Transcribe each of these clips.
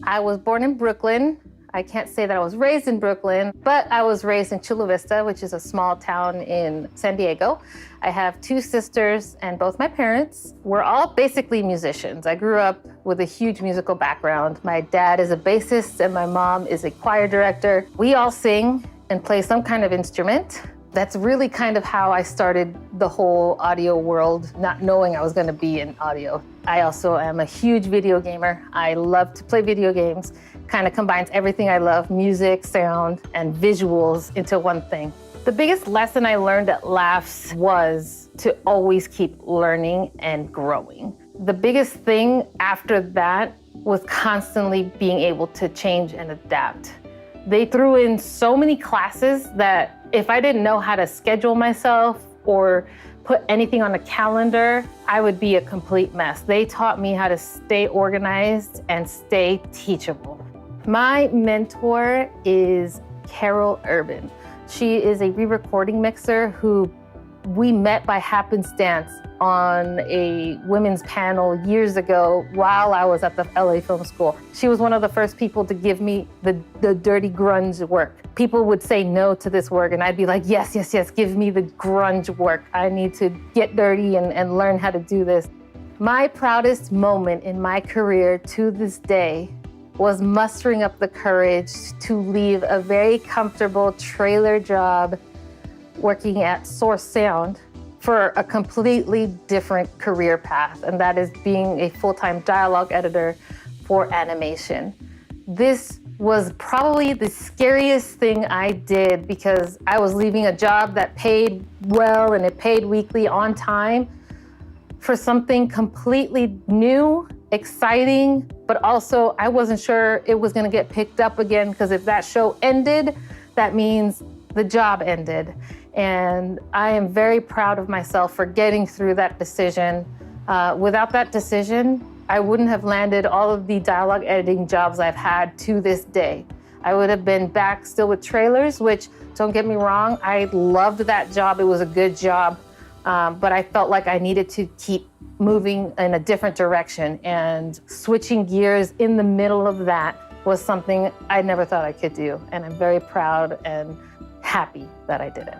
I was born in Brooklyn. I can't say that I was raised in Brooklyn, but I was raised in Chula Vista, which is a small town in San Diego. I have two sisters, and both my parents were all basically musicians. I grew up with a huge musical background. My dad is a bassist and my mom is a choir director. We all sing and play some kind of instrument. That's really kind of how I started the whole audio world, not knowing I was going to be in audio. I also am a huge video gamer. I love to play video games. Kind of combines everything I love, music, sound, and visuals into one thing. The biggest lesson I learned at Laughs was to always keep learning and growing. The biggest thing after that was constantly being able to change and adapt. They threw in so many classes that if I didn't know how to schedule myself or put anything on a calendar, I would be a complete mess. They taught me how to stay organized and stay teachable. My mentor is Carol Urban. She is a re-recording mixer who we met by happenstance on a women's panel years ago while I was at the LA Film School. She was one of the first people to give me the dirty grunge work. People would say no to this work and I'd be like, yes, yes, yes, give me the grunge work. I need to get dirty and learn how to do this. My proudest moment in my career to this day was mustering up the courage to leave a very comfortable trailer job working at Source Sound for a completely different career path, and that is being a full-time dialogue editor for animation. This was probably the scariest thing I did because I was leaving a job that paid well and it paid weekly on time for something completely new, exciting, but also I wasn't sure it was gonna get picked up again because if that show ended, that means the job ended. And I am very proud of myself for getting through that decision. Without that decision, I wouldn't have landed all of the dialogue editing jobs I've had to this day. I would have been back still with trailers, which, don't get me wrong, I loved that job. It was a good job, but I felt like I needed to keep moving in a different direction, and switching gears in the middle of that was something I never thought I could do. And I'm very proud and happy that I did it.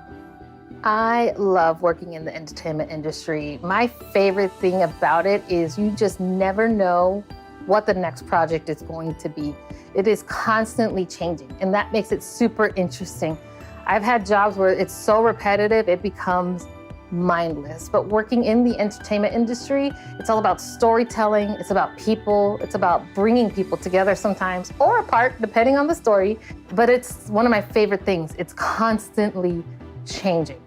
I love working in the entertainment industry. My favorite thing about it is you just never know what the next project is going to be. It is constantly changing, and that makes it super interesting. I've had jobs where it's so repetitive, it becomes mindless. But working in the entertainment industry, it's all about storytelling, it's about people, it's about bringing people together sometimes, or apart, depending on the story. But it's one of my favorite things. It's constantly changing.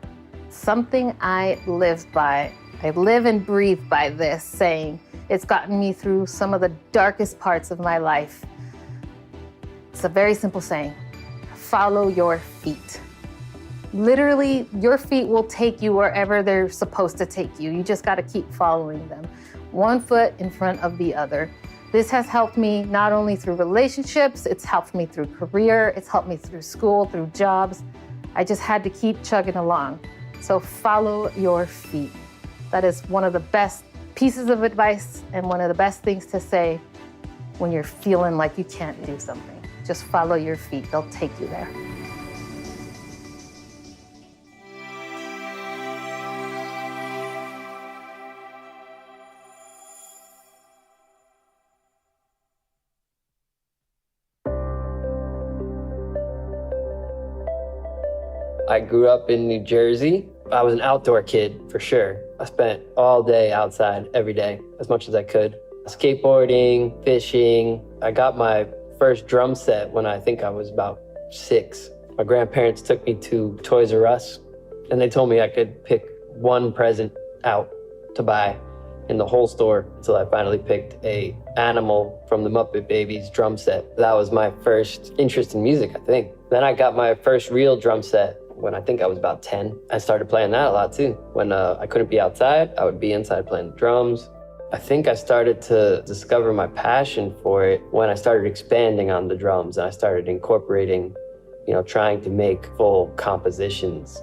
Something I live by. I live and breathe by this saying. It's gotten me through some of the darkest parts of my life. It's a very simple saying. Follow your feet. Literally, your feet will take you wherever they're supposed to take you. You just got to keep following them, one foot in front of the other. This has helped me not only through relationships, it's helped me through career, it's helped me through school, through jobs. I just had to keep chugging along. So follow your feet. That is one of the best pieces of advice and one of the best things to say when you're feeling like you can't do something. Just follow your feet, they'll take you there. I grew up in New Jersey. I was an outdoor kid, for sure. I spent all day outside, every day, as much as I could. Skateboarding, fishing. I got my first drum set when I think I was about 6. My grandparents took me to Toys R Us, and they told me I could pick one present out to buy in the whole store until I finally picked a Animal from the Muppet Babies drum set. That was my first interest in music, I think. Then I got my first real drum set when I think I was about 10. I started playing that a lot too. When I couldn't be outside, I would be inside playing drums. I think I started to discover my passion for it when I started expanding on the drums and I started incorporating, trying to make full compositions,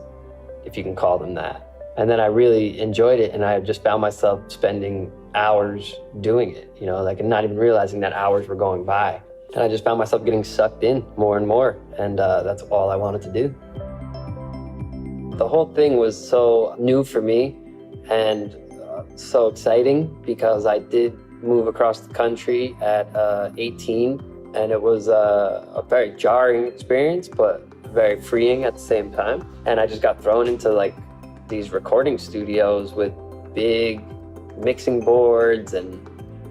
if you can call them that. And then I really enjoyed it, and I just found myself spending hours doing it, and not even realizing that hours were going by. And I just found myself getting sucked in more and more. And that's all I wanted to do. The whole thing was so new for me and so exciting because I did move across the country at 18. And it was a very jarring experience, but very freeing at the same time. And I just got thrown into like these recording studios with big mixing boards, and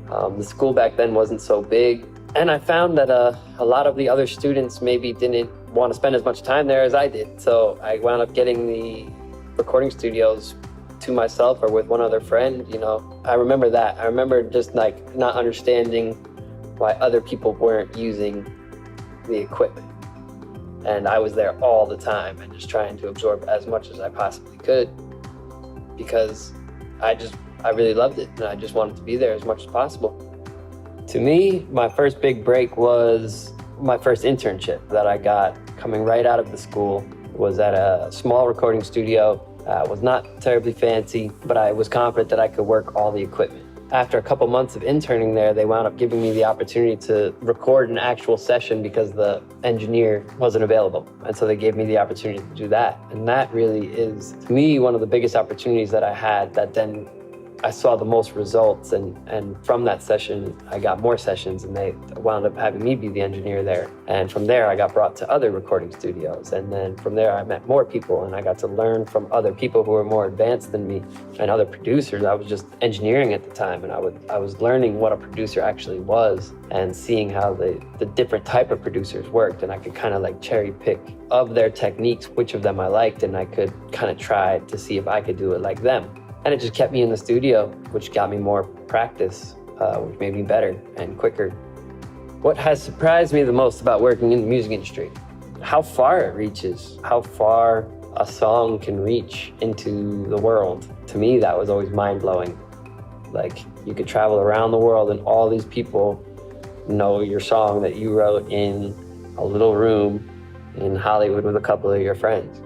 the school back then wasn't so big. And I found that a lot of the other students maybe didn't want to spend as much time there as I did. So I wound up getting the recording studios to myself or with one other friend, you know. I remember that. I remember just like not understanding why other people weren't using the equipment. And I was there all the time and just trying to absorb as much as I possibly could because I really loved it and I just wanted to be there as much as possible. To me, my first big break was my first internship that I got coming right out of the school. Was at a small recording studio. Was not terribly fancy, but I was confident that I could work all the equipment. After a couple months of interning there, they wound up giving me the opportunity to record an actual session because the engineer wasn't available. And so they gave me the opportunity to do that. And that really is, to me, one of the biggest opportunities that I had that then I saw the most results, and from that session, I got more sessions and they wound up having me be the engineer there. And from there, I got brought to other recording studios. And then from there, I met more people and I got to learn from other people who were more advanced than me and other producers. I was just engineering at the time and I was learning what a producer actually was and seeing how the different type of producers worked. And I could kind of like cherry pick of their techniques, which of them I liked, and I could kind of try to see if I could do it like them. And it just kept me in the studio, which got me more practice, which made me better and quicker. What has surprised me the most about working in the music industry? How far it reaches, how far a song can reach into the world. To me, that was always mind-blowing. Like, you could travel around the world and all these people know your song that you wrote in a little room in Hollywood with a couple of your friends.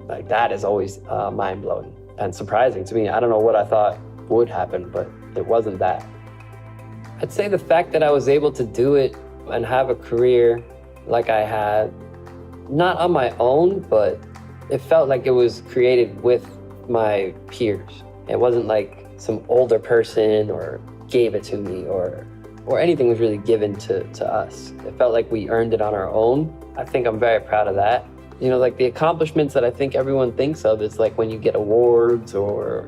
Like, that is always mind-blowing and surprising to me. I don't know what I thought would happen, but it wasn't that. I'd say the fact that I was able to do it and have a career like I had, not on my own, but it felt like it was created with my peers. It wasn't like some older person or gave it to me or anything was really given to us. It felt like we earned it on our own. I think I'm very proud of that. You know, like the accomplishments that I think everyone thinks of is like when you get awards or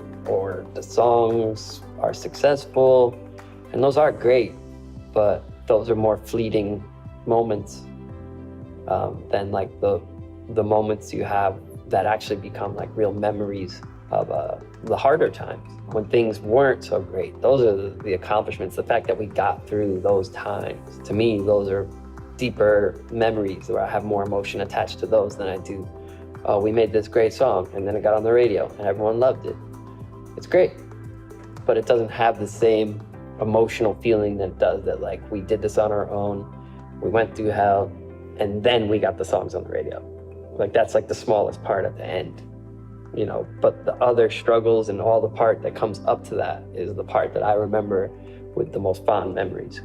the songs are successful, and those are great, but those are more fleeting moments than like the moments you have that actually become like real memories of the harder times when things weren't so great. Those are the accomplishments, the fact that we got through those times. To me, those are deeper memories where I have more emotion attached to those than I do, oh, we made this great song and then it got on the radio and everyone loved it. It's great, but it doesn't have the same emotional feeling that it does that like we did this on our own, we went through hell, and then we got the songs on the radio. Like that's like the smallest part at the end, you know, but the other struggles and all the part that comes up to that is the part that I remember with the most fond memories.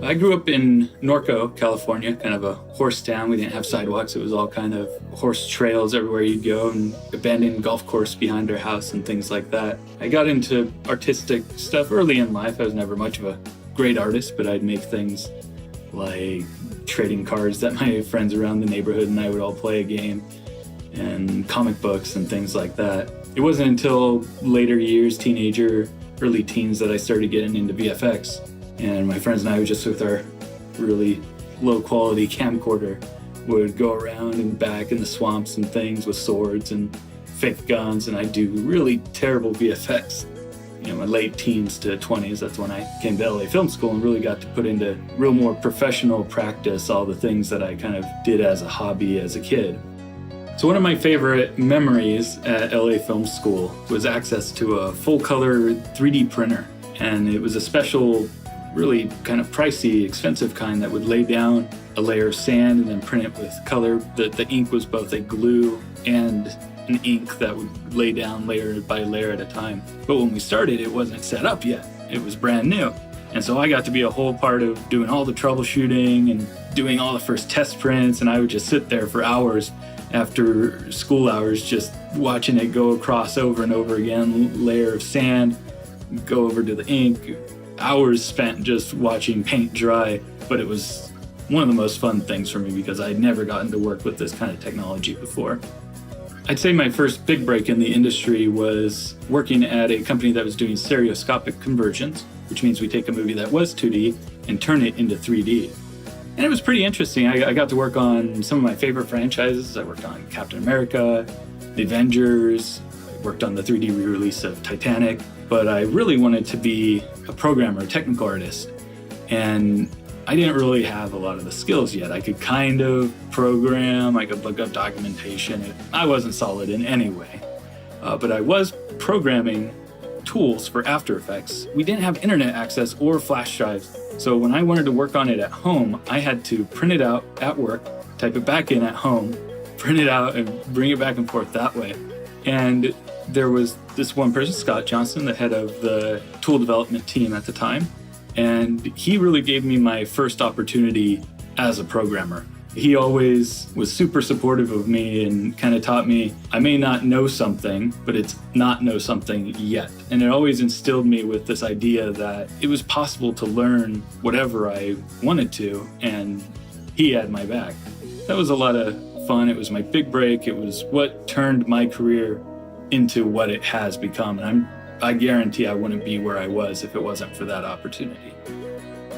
I grew up in Norco, California, kind of a horse town. We didn't have sidewalks. It was all kind of horse trails everywhere you'd go and abandoned golf course behind our house and things like that. I got into artistic stuff early in life. I was never much of a great artist, but I'd make things like trading cards that my friends around the neighborhood and I would all play a game, and comic books and things like that. It wasn't until later years, teenager, early teens, that I started getting into VFX. And my friends and I would just, with our really low quality camcorder, would go around and back in the swamps and things with swords and fake guns, and I'd do really terrible VFX. You know, my late teens to 20s, that's when I came to LA Film School and really got to put into real more professional practice all the things that I kind of did as a hobby as a kid. So one of my favorite memories at LA Film School was access to a full-color 3D printer. And it was a special really kind of pricey, expensive kind that would lay down a layer of sand and then print it with color. The ink was both a glue and an ink that would lay down layer by layer at a time. But when we started, it wasn't set up yet. It was brand new. And so I got to be a whole part of doing all the troubleshooting and doing all the first test prints. And I would just sit there for hours after school hours, just watching it go across over and over again, layer of sand, go over to the ink, hours spent just watching paint dry. But it was one of the most fun things for me because I'd never gotten to work with this kind of technology before. I'd say my first big break in the industry was working at a company that was doing stereoscopic conversions, which means we take a movie that was 2D and turn it into 3D. And it was pretty interesting. I got to work on some of my favorite franchises. I worked on Captain America, The Avengers, I worked on the 3D re-release of Titanic, but I really wanted to be a programmer, a technical artist. And I didn't really have a lot of the skills yet. I could kind of program, I could look up documentation. I wasn't solid in any way, but I was programming tools for After Effects. We didn't have internet access or flash drives. So when I wanted to work on it at home, I had to print it out at work, type it back in at home, print it out and bring it back and forth that way. And there was this one person, Scott Johnson, the head of the tool development team at the time. And he really gave me my first opportunity as a programmer. He always was super supportive of me and kind of taught me I may not know something, but it's not know something yet. And it always instilled me with this idea that it was possible to learn whatever I wanted to, and he had my back. That was a lot of fun. It was my big break. It was what turned my career into what it has become. And I guarantee I wouldn't be where I was if it wasn't for that opportunity.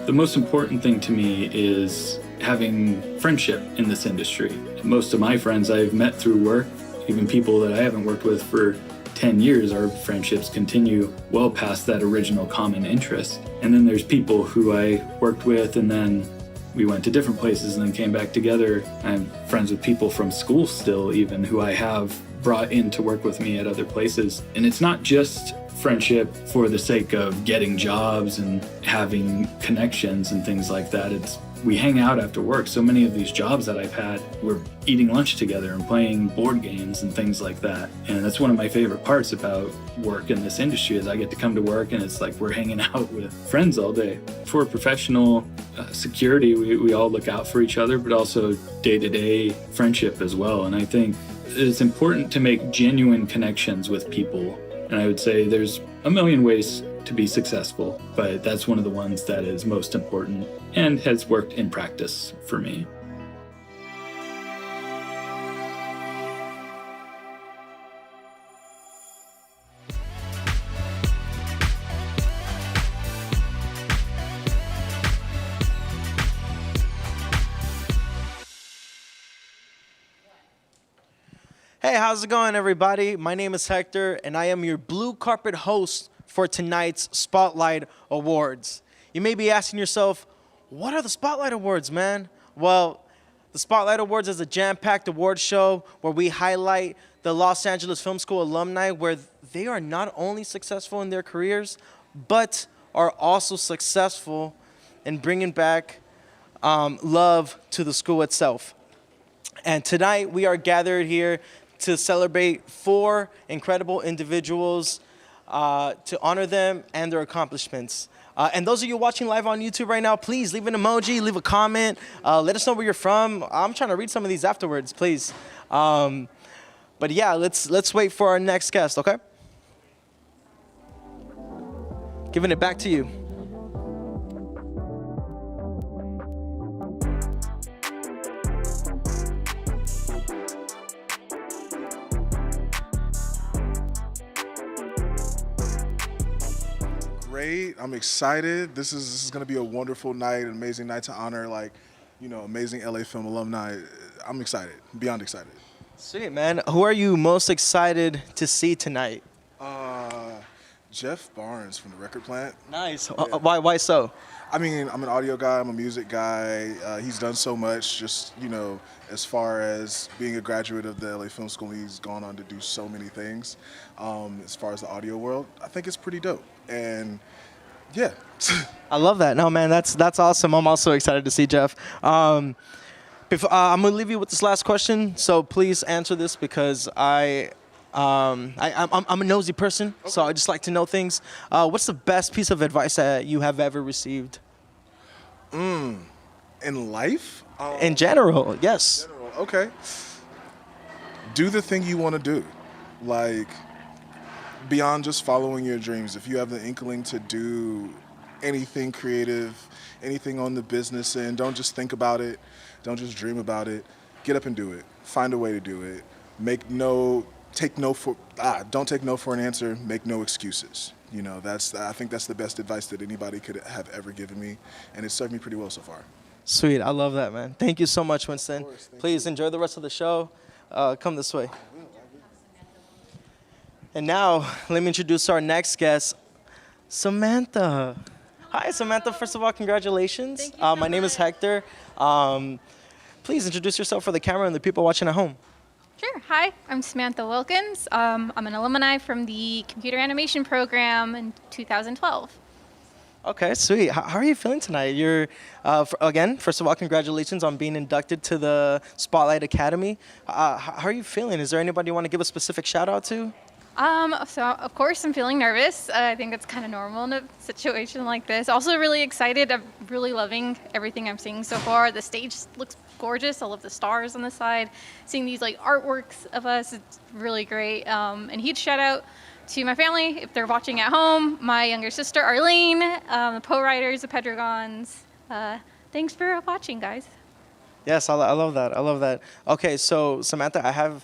The most important thing to me is having friendship in this industry. Most of my friends I've met through work, even people that I haven't worked with for 10 years, our friendships continue well past that original common interest. And then there's people who I worked with and then we went to different places and then came back together. I'm friends with people from school still even who I have brought in to work with me at other places. And it's not just friendship for the sake of getting jobs and having connections and things like that. We hang out after work. So many of these jobs that I've had, we're eating lunch together and playing board games and things like that. And that's one of my favorite parts about work in this industry is I get to come to work and it's like we're hanging out with friends all day. For professional security, we all look out for each other, but also day-to-day friendship as well. And I think it's important to make genuine connections with people. And I would say there's a million ways to be successful, but that's one of the ones that is most important and has worked in practice for me. Hey, how's it going, everybody? My name is Hector, and I am your blue carpet host for tonight's Spotlight Awards. You may be asking yourself, what are the Spotlight Awards, man? Well, the Spotlight Awards is a jam-packed award show where we highlight the Los Angeles Film School alumni where they are not only successful in their careers, but are also successful in bringing back love to the school itself. And tonight we are gathered here to celebrate 4 incredible individuals, to honor them and their accomplishments. And those of you watching live on YouTube right now, please leave an emoji, leave a comment, let us know where you're from. I'm trying to read some of these afterwards, please. But yeah, let's wait for our next guest, okay? Giving it back to you. Great. I'm excited. This is going to be a wonderful night, an amazing night to honor, amazing LA film alumni. I'm excited, beyond excited. Sweet, man. Who are you most excited to see tonight? Jeff Barnes from the Record Plant. Nice. Yeah. Why so? I mean, I'm an audio guy, I'm a music guy. He's done so much, just, as far as being a graduate of the LA Film School, he's gone on to do so many things. As far as the audio world, I think it's pretty dope. And Yeah. I love that. No, man, that's awesome. I'm also excited to see Jeff. Before, I'm gonna leave you with this last question, so please answer this because I'm a nosy person, so I just like to know things. What's the best piece of advice that you have ever received? In life? In general, yes. Okay. Do the thing you want to do. Like, beyond just following your dreams, if you have the inkling to do anything creative, anything on the business end, don't just think about it. Don't just dream about it. Get up and do it. Find a way to do it. Don't take no for an answer. Make no excuses. You know, I think that's the best advice that anybody could have ever given me, and it's served me pretty well so far. Sweet, I love that, man. Thank you so much, Winston. Please enjoy the rest of the show. Come this way. And now, let me introduce our next guest, Samantha. Hi, Samantha. First of all, congratulations. Thank you so My name is much. Hector. Please introduce yourself for the camera and the people watching at home. Sure. Hi, I'm Samantha Wilkins. I'm an alumni from the computer animation program in 2012. Okay, sweet. How are you feeling tonight? Again, first of all, congratulations on being inducted to the Spotlight Academy. How are you feeling? Is there anybody you want to give a specific shout out to? So of course I'm feeling nervous. I think that's kind of normal in a situation like this. Also really excited. I'm really loving everything I'm seeing so far. The stage looks gorgeous. I love the stars on the side. Seeing these like artworks of us, it's really great. And huge shout out to my family if they're watching at home. My younger sister Arlene, the co-writers, the Pedregons. Thanks for watching, guys. Yes, I love that. I love that. Okay, so Samantha,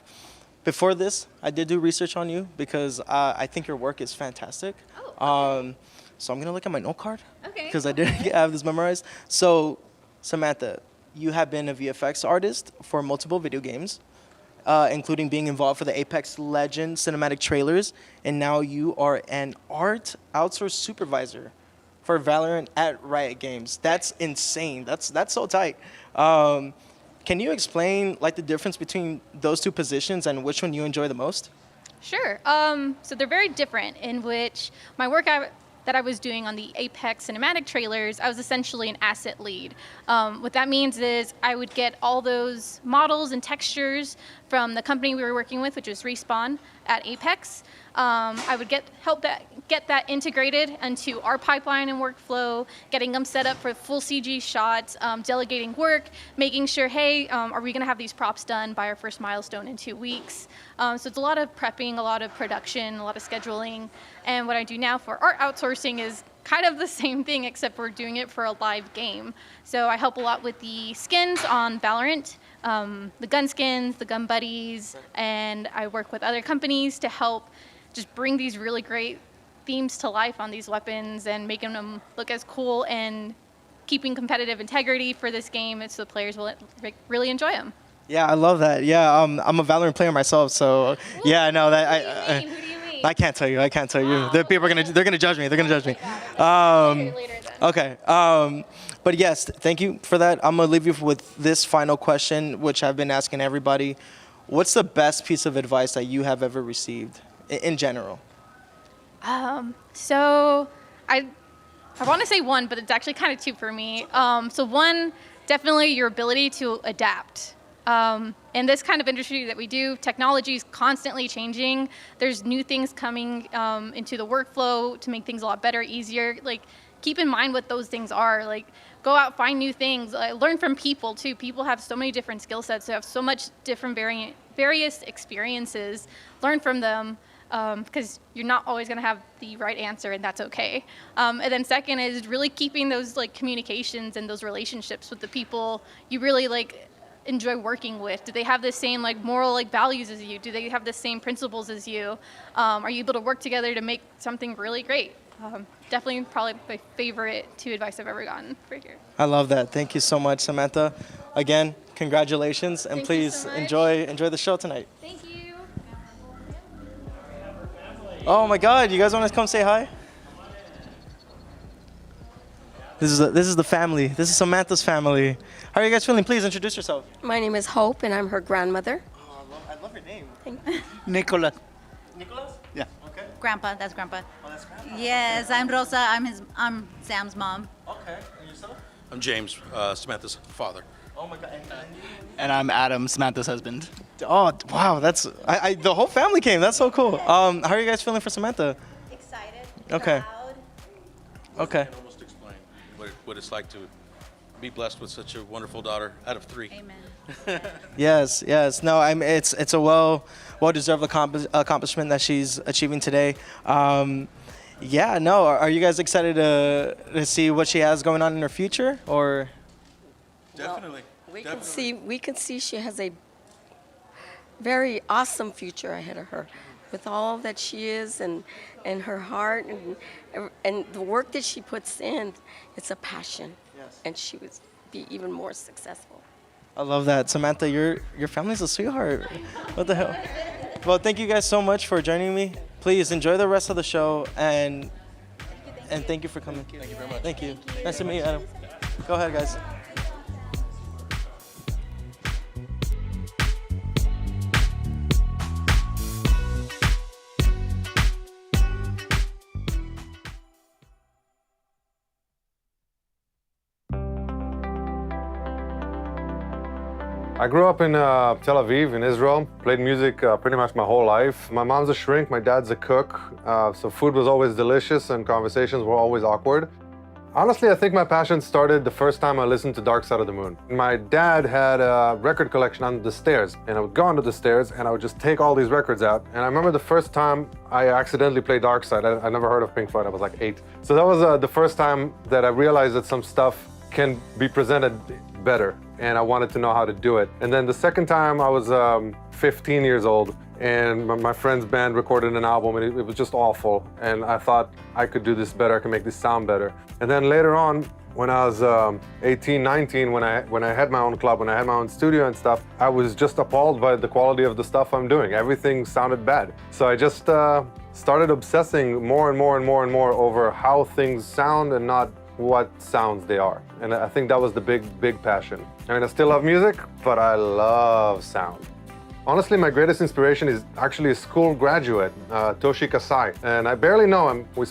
before this, I did do research on you because I think your work is fantastic. Oh, okay. So I'm going to look at my note card Okay. because I didn't have this memorized. So, Samantha, you have been a VFX artist for multiple video games, including being involved for the Apex Legends cinematic trailers, and now you are an art outsource supervisor for Valorant at Riot Games. That's insane. That's so tight. Can you explain like the difference between those two positions and which one you enjoy the most? Sure. So they're very different in which my work that I was doing on the Apex cinematic trailers, I was essentially an asset lead. What that means is I would get all those models and textures from the company we were working with, which was Respawn at Apex. I would get that integrated into our pipeline and workflow, getting them set up for full CG shots, delegating work, making sure, hey, are we going to have these props done by our first milestone in 2 weeks? So it's a lot of prepping, a lot of production, a lot of scheduling. And what I do now for art outsourcing is kind of the same thing, except we're doing it for a live game. So I help a lot with the skins on Valorant, the gun skins, the gun buddies, and I work with other companies to help just bring these really great themes to life on these weapons and making them look as cool and keeping competitive integrity for this game so the players will really enjoy them. Yeah, I love that. Yeah, I'm a Valorant player myself, so yeah, I know that. Who do you mean? I can't tell you. The people they're gonna judge me. They're gonna judge me. Later then. Okay. But yes, thank you for that. I'm gonna leave you with this final question, which I've been asking everybody. What's the best piece of advice that you have ever received in general? So I want to say one, but it's actually kind of two for me. So one, definitely your ability to adapt. In this kind of industry that we do, technology is constantly changing. There's new things coming into the workflow to make things a lot better, easier. Like, keep in mind what those things are. Like, go out, find new things. Learn from people, too. People have so many different skill sets. They have so much different various experiences. Learn from them. Because you're not always going to have the right answer, and that's okay. And then second is really keeping those like communications and those relationships with the people you really like enjoy working with. Do they have the same like moral like values as you? Do they have the same principles as you? Are you able to work together to make something really great? Definitely probably my favorite two advice I've ever gotten for here. I love that. Thank you so much, Samantha. Again, congratulations, and Thank you please so much. enjoy the show tonight. Thank you. Oh my God, you guys want to come say hi? This is the family. This is Samantha's family. How are you guys feeling? Please introduce yourself. My name is Hope, and I'm her grandmother. I love your name. Thank you. Nicolas. Nicholas? Yeah. Okay. Grandpa, that's Grandpa. Oh, that's Grandpa. Yes, I'm Rosa. I'm Sam's mom. Okay, and yourself? I'm James, Samantha's father. Oh my God. And I'm Adam, Samantha's husband. Oh, wow, that's, the whole family came. That's so cool. How are you guys feeling for Samantha? Excited. Okay. Proud. Okay. I can almost explain what it's like to be blessed with such a wonderful daughter out of 3. Amen. Yes. No, it's a well-deserved accomplishment that she's achieving today. Yeah, no, are you guys excited to see what she has going on in her future, or? Definitely. We can see she has a very awesome future ahead of her, with all that she is and her heart and the work that she puts in. It's a passion, Yes. and she would be even more successful. I love that. Samantha, your family's a sweetheart. What the hell? Well, thank you guys so much for joining me. Please enjoy the rest of the show, and thank you for coming. Thank you very much. Thank you. Nice to meet you, Adam. Go ahead, guys. I grew up in Tel Aviv in Israel, played music pretty much my whole life. My mom's a shrink, my dad's a cook, so food was always delicious and conversations were always awkward. Honestly, I think my passion started the first time I listened to Dark Side of the Moon. My dad had a record collection under the stairs, and I would go under the stairs and I would just take all these records out. And I remember the first time I accidentally played Dark Side. I never heard of Pink Floyd, I was like 8. So that was the first time that I realized that some stuff can be presented better, and I wanted to know how to do it. And then the second time I was 15 years old, and my friend's band recorded an album, and it was just awful. And I thought I could do this better, I could make this sound better. And then later on, when I was 18, 19, when I had my own club, when I had my own studio and stuff, I was just appalled by the quality of the stuff I'm doing. Everything sounded bad. So I just started obsessing more and more and more and more over how things sound and not what sounds they are. And I think that was the big passion. I mean, I still love music, but I love sound. Honestly, my greatest inspiration is actually a school graduate, Toshi Kasai. And I barely know him. We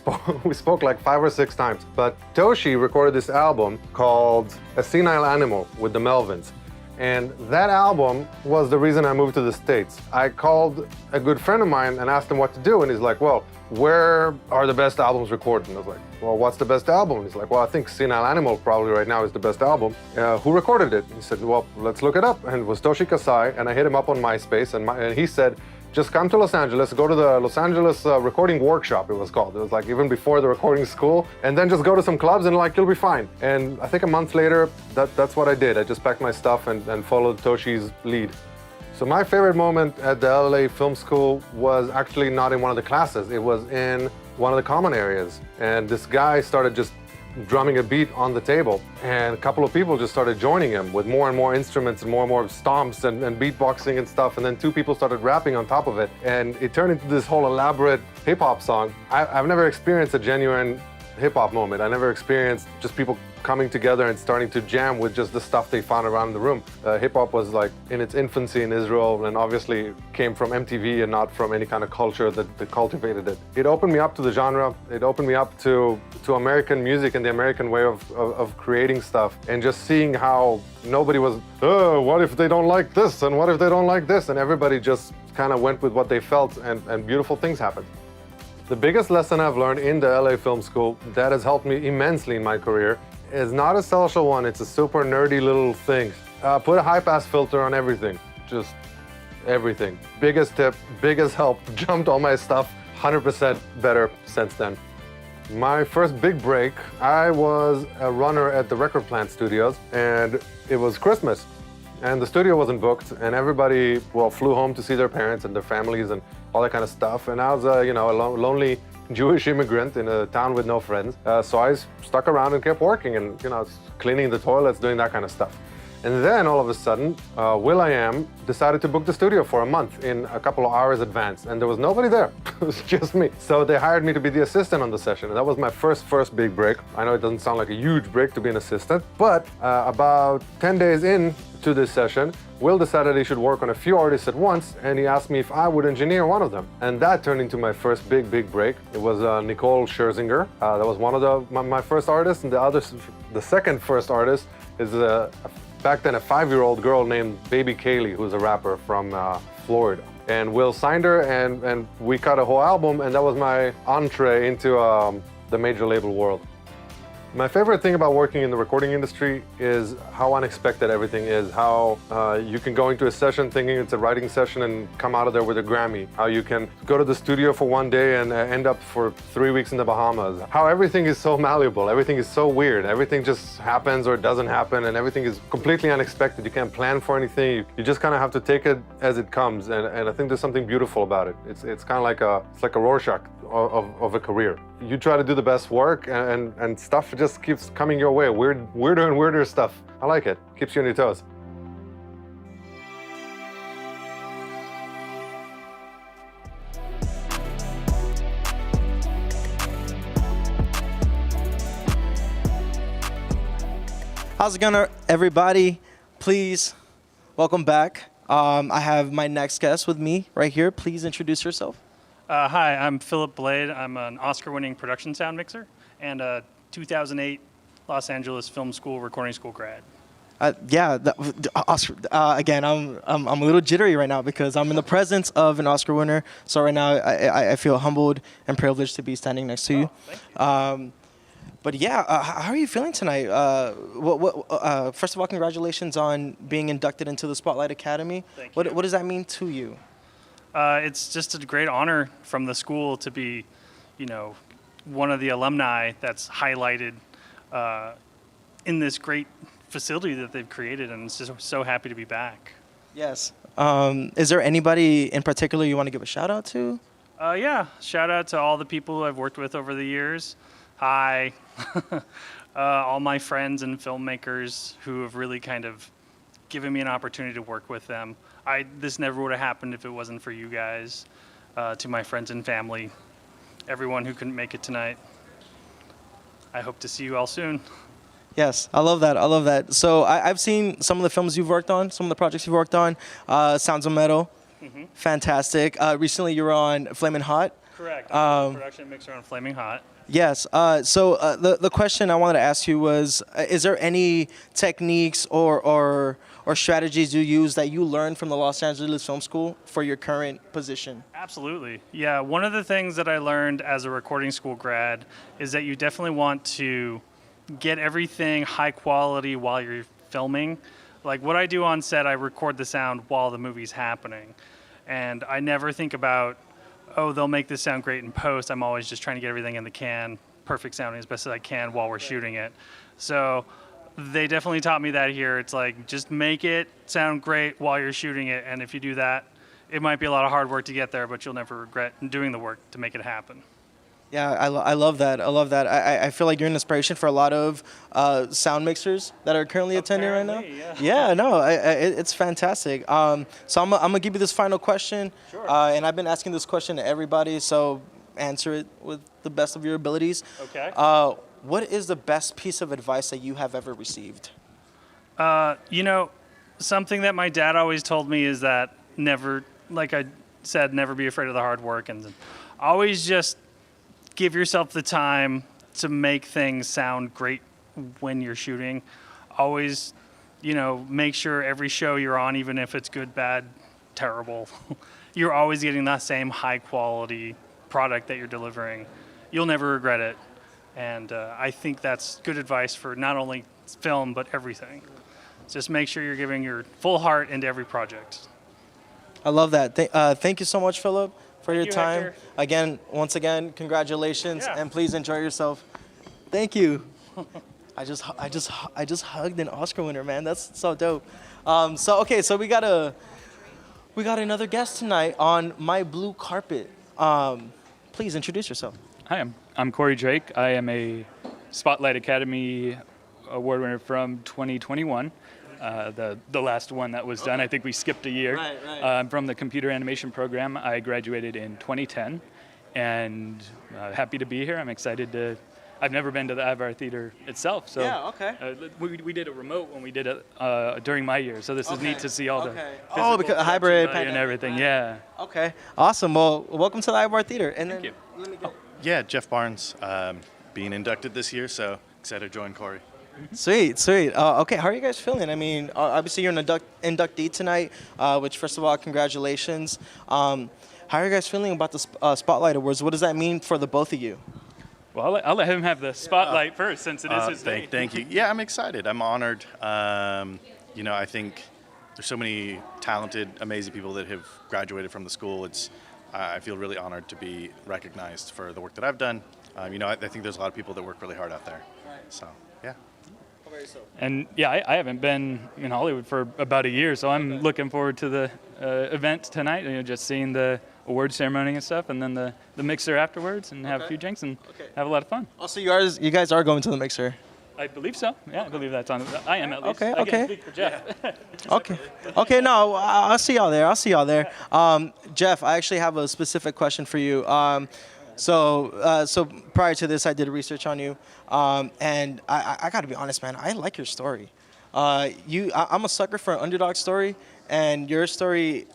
spoke like 5 or 6 times. But Toshi recorded this album called A Senile Animal with the Melvins. And that album was the reason I moved to the States. I called a good friend of mine and asked him what to do. And he's like, well, where are the best albums recorded? And I was like, well, what's the best album? And he's like, well, I think Senile Animal probably right now is the best album. Who recorded it? He said, well, let's look it up. And it was Toshi Kasai. And I hit him up on MySpace. And he said, just come to Los Angeles, go to the Los Angeles recording workshop, it was called. It was like even before the recording school. And then just go to some clubs and like, you'll be fine. And I think a month later, that's what I did. I just packed my stuff and followed Toshi's lead. So my favorite moment at the LA Film School was actually not in one of the classes. It was in one of the common areas. And this guy started just drumming a beat on the table. And a couple of people just started joining him with more and more instruments and more stomps and beatboxing and stuff. And then 2 people started rapping on top of it. And it turned into this whole elaborate hip-hop song. I've never experienced a genuine hip-hop moment. I never experienced just people coming together and starting to jam with just the stuff they found around the room. Hip-hop was like in its infancy in Israel, and obviously came from MTV and not from any kind of culture that cultivated it. It opened me up to the genre. It opened me up to American music and the American way of creating stuff, and just seeing how nobody was, oh, what if they don't like this, and what if they don't like this? And everybody just kind of went with what they felt, and beautiful things happened. The biggest lesson I've learned in the LA Film School that has helped me immensely in my career is not a social one, it's a super nerdy little thing. Put a high-pass filter on everything, just everything. Biggest tip, biggest help, jumped all my stuff, 100% better since then. My first big break, I was a runner at the Record Plant Studios, and it was Christmas. And the studio wasn't booked, and everybody, well, flew home to see their parents and their families and all that kind of stuff. And I was, a lonely Jewish immigrant in a town with no friends. So I stuck around and kept working and, cleaning the toilets, doing that kind of stuff. And then all of a sudden, will.i.am decided to book the studio for a month in a couple of hours advance. And there was nobody there, it was just me. So they hired me to be the assistant on the session. And that was my first big break. I know it doesn't sound like a huge break to be an assistant, but about 10 days in to this session, Will decided he should work on a few artists at once, and he asked me if I would engineer one of them. And that turned into my first big break. It was Nicole Scherzinger. That was one of my first artists, and the second first artist is back then a 5-year-old girl named Baby Kaylee, who's a rapper from Florida. And Will signed her, and we cut a whole album, and that was my entree into the major label world. My favorite thing about working in the recording industry is how unexpected everything is, how you can go into a session thinking it's a writing session and come out of there with a Grammy, how you can go to the studio for one day and end up for 3 weeks in the Bahamas, how everything is so malleable, everything is so weird, everything just happens or doesn't happen, and everything is completely unexpected. You can't plan for anything, you just kind of have to take it as it comes, and I think there's something beautiful about it. It's kind of like a Rorschach of a career. You try to do the best work, and stuff just keeps coming your way. Weirder and weirder stuff. I like it. Keeps you on your toes. How's it going, everybody? Please, welcome back. I have my next guest with me right here. Please introduce yourself. Hi, I'm Phillip Bladh. I'm an Oscar-winning production sound mixer and a 2008 Los Angeles Film School recording school grad. Oscar. Again, I'm a little jittery right now because I'm in the presence of an Oscar winner. So right now, I feel humbled and privileged to be standing next to you. Thank you. But yeah, how are you feeling tonight? First of all, congratulations on being inducted into the Spotlight Academy. Thank you. What does that mean to you? It's just a great honor from the school to be, one of the alumni that's highlighted in this great facility that they've created, and just so happy to be back. Yes. Is there anybody in particular you want to give a shout out to? Yeah, shout out to all the people who I've worked with over the years. Hi. All my friends and filmmakers who have really kind of given me an opportunity to work with them. This never would have happened if it wasn't for you guys. To my friends and family, everyone who couldn't make it tonight. I hope to see you all soon. Yes, I love that. I love that. So I've seen some of the films you've worked on, some of the projects you've worked on. Sounds of Metal, fantastic. Recently you were on Flamin' Hot. Correct. I'm a production mixer on Flaming Hot. Yes. So the question I wanted to ask you was, is there any techniques or strategies you use that you learned from the Los Angeles Film School for your current position? Absolutely. Yeah. One of the things that I learned as a recording school grad is that you definitely want to get everything high quality while you're filming. Like what I do on set, I record the sound while the movie's happening. And I never think about, oh, they'll make this sound great in post. I'm always just trying to get everything in the can, perfect sounding as best as I can while we're shooting it. So they definitely taught me that here. It's like, just make it sound great while you're shooting it. And if you do that, it might be a lot of hard work to get there, but you'll never regret doing the work to make it happen. Yeah, I love that. I love that. I feel like you're an inspiration for a lot of sound mixers that are currently attending right now. Yeah, no, it's fantastic. So I'm gonna give you this final question. Sure. And I've been asking this question to everybody, so answer it with the best of your abilities. Okay. What is the best piece of advice that you have ever received? Something that my dad always told me is that never, like I said, never be afraid of the hard work, and always just give yourself the time to make things sound great when you're shooting. Always, make sure every show you're on, even if it's good, bad, terrible, you're always getting that same high quality product that you're delivering. You'll never regret it. And I think that's good advice for not only film, but everything. Just make sure you're giving your full heart into every project. I love that. Thank you so much, Phillip, for your time. Hector. Once again, congratulations, Yeah. and please enjoy yourself. Thank you. I just hugged an Oscar winner, man. That's so dope. So we got another guest tonight on my blue carpet. Please introduce yourself. Hi, I'm Corey Drake. I am a Spotlight Academy Award winner from 2021. The last one that was done. I think we skipped a year. Right. I'm from the computer animation program. I graduated in 2010, and happy to be here. I'm excited to I've never been to the Ivar Theater itself. So Yeah, okay. We did a remote when we did it during my year. So this is neat to see all the Oh, because physical hybrid production value and everything. Yeah. Okay, awesome. Well, welcome to the Ivar Theater. And then, let me go. Yeah, Jeff Barnes, being inducted this year, so excited to join Corey. Sweet, sweet. Okay, how are you guys feeling? I mean, obviously you're an inductee tonight, which first of all, congratulations. How are you guys feeling about the Spotlight Awards? What does that mean for the both of you? Well, I'll let him have the spotlight first, since it is his day. Thank you. Yeah, I'm excited. I'm honored. You know, I think there's so many talented, amazing people that have graduated from the school. I feel really honored to be recognized for the work that I've done. You know, I think there's a lot of people that work really hard out there. So, yeah. And yeah, I haven't been in Hollywood for about a year, so I'm looking forward to the event tonight. You know, just seeing the award ceremony and stuff, and then the mixer afterwards, and have a few drinks and have a lot of fun. Also, you guys are going to the mixer. I believe so. Yeah, I believe that's on. I am at least. Okay, I okay. can't speak for Jeff. Okay. No, I'll see y'all there. Jeff, I actually have a specific question for you. So prior to this, I did research on you, and I got to be honest, man. I like your story. I'm a sucker for an underdog story, and your story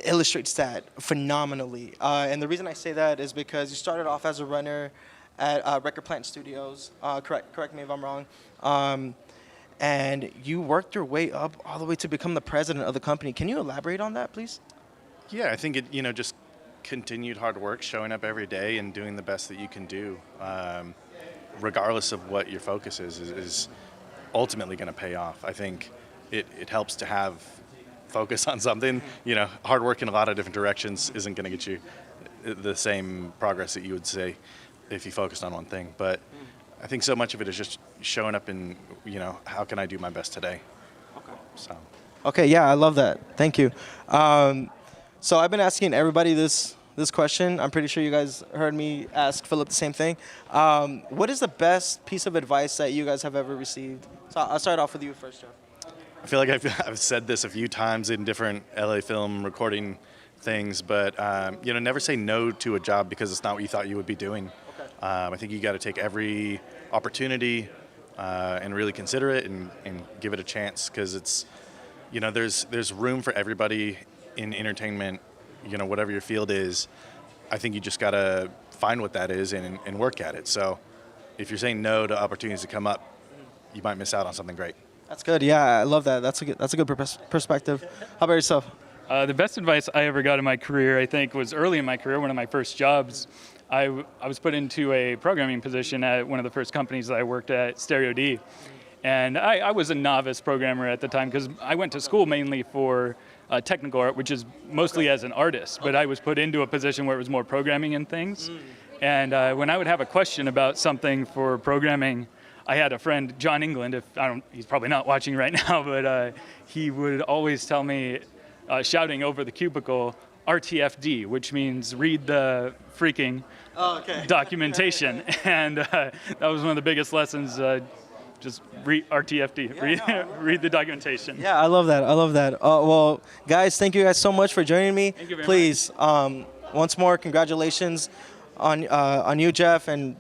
illustrates that phenomenally. And the reason I say that is because you started off as a runner at Record Plant Studios. Correct me if I'm wrong. And you worked your way up all the way to become the president of the company. Can you elaborate on that, please? Yeah, I think it, you know, just continued hard work, showing up every day and doing the best that you can do, regardless of what your focus is ultimately going to pay off. I think it helps to have focus on something. You know, hard work in a lot of different directions isn't going to get you the same progress that you would say if you focused on one thing. But I think so much of it is just showing up and, you know, how can I do my best today? Okay. So. Okay, yeah, I love that. Thank you. So I've been asking everybody this question. I'm pretty sure you guys heard me ask Phillip the same thing. What is the best piece of advice that you guys have ever received? So I'll start off with you first, Jeff. I feel like I've said this a few times in different LA film recording things, but you know, never say no to a job because it's not what you thought you would be doing. Okay. I think you got to take every opportunity and really consider it and give it a chance, because it's, you know, there's room for everybody in entertainment. You know, whatever your field is, I think you just got to find what that is and work at it. So if you're saying no to opportunities to come up, you might miss out on something great. That's good. Yeah, I love that. That's a good perspective. How about yourself? The best advice I ever got in my career, I think, was early in my career. One of my first jobs, I was put into a programming position at one of the first companies that I worked at, Stereo D. And I was a novice programmer at the time because I went to school mainly for technical art, which is mostly as an artist. But I was put into a position where it was more programming and things. And when I would have a question about something for programming, I had a friend, John England, he's probably not watching right now, but he would always tell me, shouting over the cubicle, RTFD, which means read the freaking documentation. And that was one of the biggest lessons, just read RTFD, read the documentation. Yeah, I love that. Well, guys, thank you guys so much for joining me. Thank you very Please, once more, congratulations on you, Jeff, and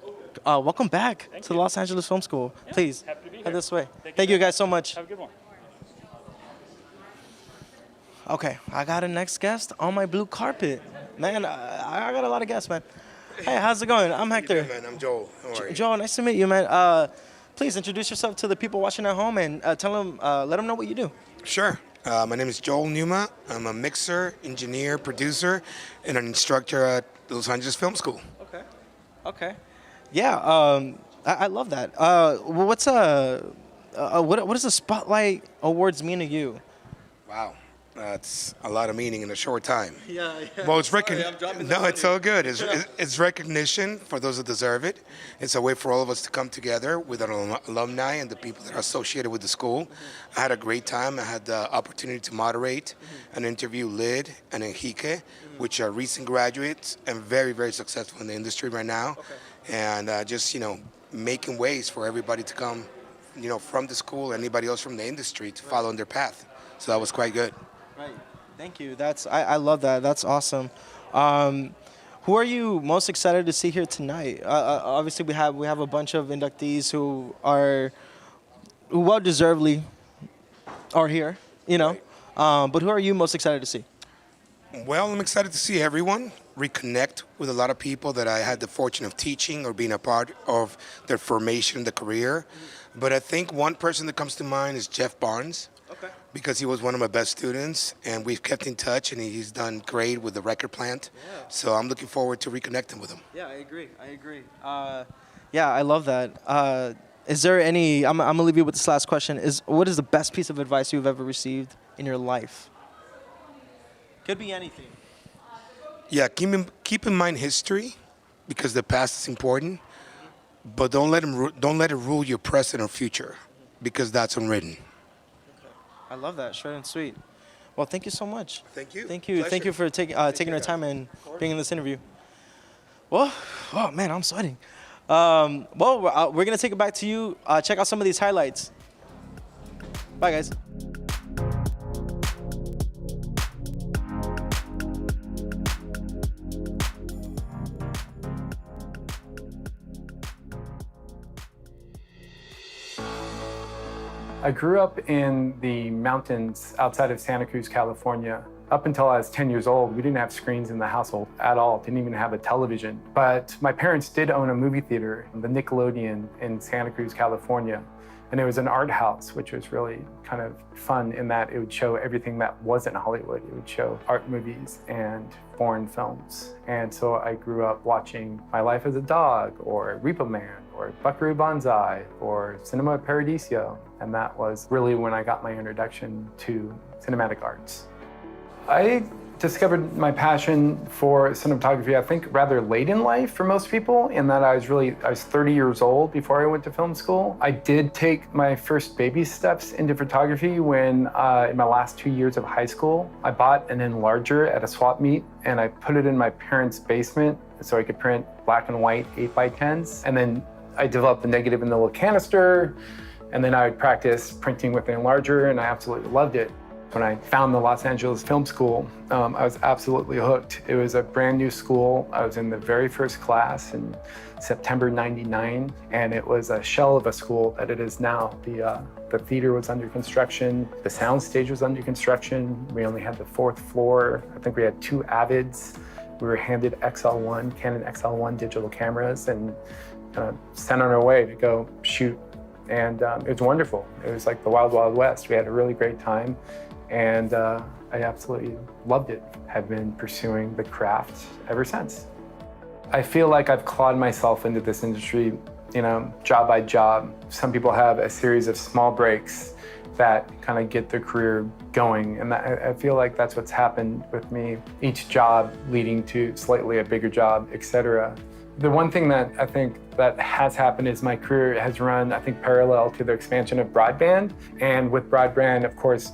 welcome back to the Los Angeles Film School. Yeah, please, happy to be head here. this way. Thank you guys so much. Have a good one. Okay, I got a next guest on my blue carpet. Man, I got a lot of guests, man. Hey, how's it going? I'm Hector. Man, I'm Joel. How are you? Joel, nice to meet you, man. Please introduce yourself to the people watching at home and let them know what you do. Sure. My name is Joel Numa. I'm a mixer, engineer, producer, and an instructor at Los Angeles Film School. Okay. Yeah, I love that. What does the Spotlight Awards mean to you? Wow. That's a lot of meaning in a short time. Yeah. Well, it's No, it's so good. It's recognition for those that deserve it. It's a way for all of us to come together with our alumni and the people that are associated with the school. I had a great time. I had the opportunity to moderate and interview Lid and Enrique, which are recent graduates and very, very successful in the industry right now. And just, making ways for everybody to come, from the school, anybody else from the industry to follow in their path. So that was quite good. Right. Thank you. I love that. That's awesome. Who are you most excited to see here tonight? Obviously, we have a bunch of inductees who well deservedly are here, you know. But who are you most excited to see? Well, I'm excited to see everyone reconnect with a lot of people that I had the fortune of teaching or being a part of their formation in the career. But I think one person that comes to mind is Jeff Barnes. Okay. Because he was one of my best students, and we've kept in touch, and he's done great with the record plant. Yeah. So I'm looking forward to reconnecting with him. Yeah, I agree. Yeah, I love that. Is there any? I'm gonna leave you with this last question. What is the best piece of advice you've ever received in your life? Could be anything. Yeah, keep in mind history, because the past is important, but don't let it rule your present or future, because that's unwritten. I love that, short and sweet. Well, thank you so much. Thank you. Thank you. Thank you for taking our time and being in this interview. Well, oh man, I'm sweating. We're gonna take it back to you. Check out some of these highlights. Bye, guys. I grew up in the mountains outside of Santa Cruz, California. Up until I was 10 years old, we didn't have screens in the household at all, didn't even have a television. But my parents did own a movie theater, the Nickelodeon in Santa Cruz, California. And it was an art house, which was really kind of fun in that it would show everything that wasn't Hollywood. It would show art movies and foreign films. And so I grew up watching My Life as a Dog, or Repo Man, or Buckaroo Banzai, or Cinema Paradiso. And that was really when I got my introduction to cinematic arts. I discovered my passion for cinematography, I think, rather late in life for most people, in that I was 30 years old before I went to film school. I did take my first baby steps into photography when, in my last 2 years of high school, I bought an enlarger at a swap meet, and I put it in my parents' basement so I could print black and white 8x10s. And then I developed the negative in the little canister, and then I would practice printing with the enlarger, and I absolutely loved it. When I found the Los Angeles Film School, I was absolutely hooked. It was a brand new school. I was in the very first class in September '99, and it was a shell of a school that it is now. The theater was under construction. The sound stage was under construction. We only had the 4th floor. I think we had 2 Avids. We were handed Canon XL1 digital cameras, and sent on our way to go shoot. And it was wonderful. It was like the Wild Wild West. We had a really great time. And I absolutely loved it. Have been pursuing the craft ever since. I feel like I've clawed myself into this industry, job by job. Some people have a series of small breaks that kind of get their career going. And I feel like that's what's happened with me. Each job leading to slightly a bigger job, etc. The one thing that I think that has happened is my career has run, I think, parallel to the expansion of broadband. And with broadband, of course,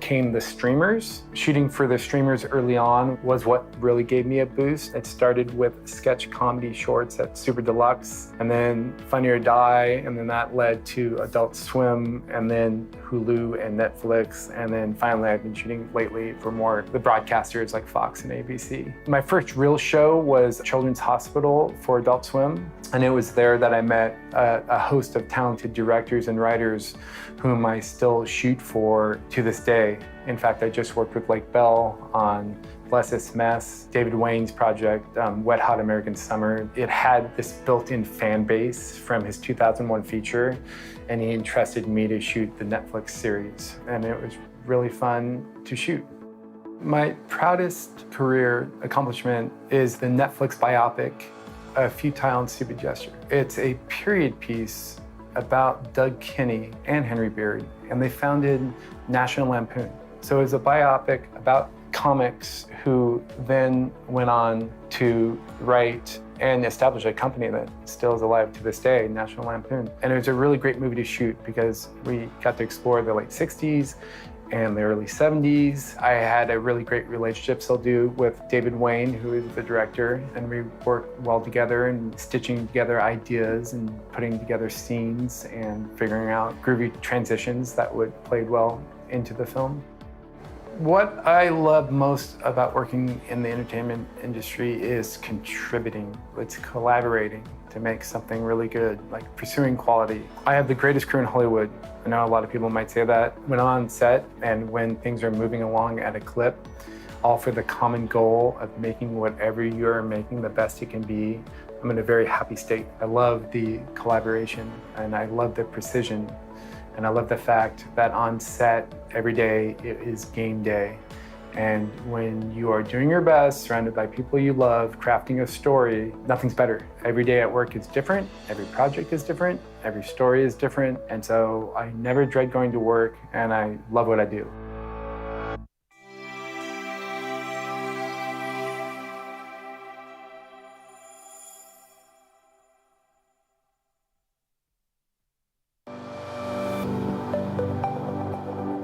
came the streamers. Shooting for the streamers early on was what really gave me a boost. It started with sketch comedy shorts at Super Deluxe, and then Funny or Die, and then that led to Adult Swim, and then Hulu and Netflix, and then finally I've been shooting lately for more the broadcasters like Fox and ABC. My first real show was Children's Hospital for Adult Swim, and it was there that I met a host of talented directors and writers whom I still shoot for to this day. In fact, I just worked with Lake Bell on Bless This Mess, David Wayne's project, Wet Hot American Summer. It had this built-in fan base from his 2001 feature, and he entrusted me to shoot the Netflix series, and it was really fun to shoot. My proudest career accomplishment is the Netflix biopic, A Futile and Stupid Gesture. It's a period piece about Doug Kinney and Henry Beard, and they founded National Lampoon. So it was a biopic about comics who then went on to write and establish a company that still is alive to this day, National Lampoon. And it was a really great movie to shoot because we got to explore the late 60s and the early 70s. I had a really great relationship still do with David Wayne, who is the director, and we worked well together and stitching together ideas and putting together scenes and figuring out groovy transitions that would play well into the film. What I love most about working in the entertainment industry is contributing. It's collaborating to make something really good, like pursuing quality. I have the greatest crew in Hollywood. I know a lot of people might say that. When I'm on set and when things are moving along at a clip, all for the common goal of making whatever you're making the best it can be, I'm in a very happy state. I love the collaboration and I love the precision. And I love the fact that on set, every day it is game day. And when you are doing your best, surrounded by people you love, crafting a story, nothing's better. Every day at work is different, every project is different, every story is different. And so I never dread going to work and I love what I do.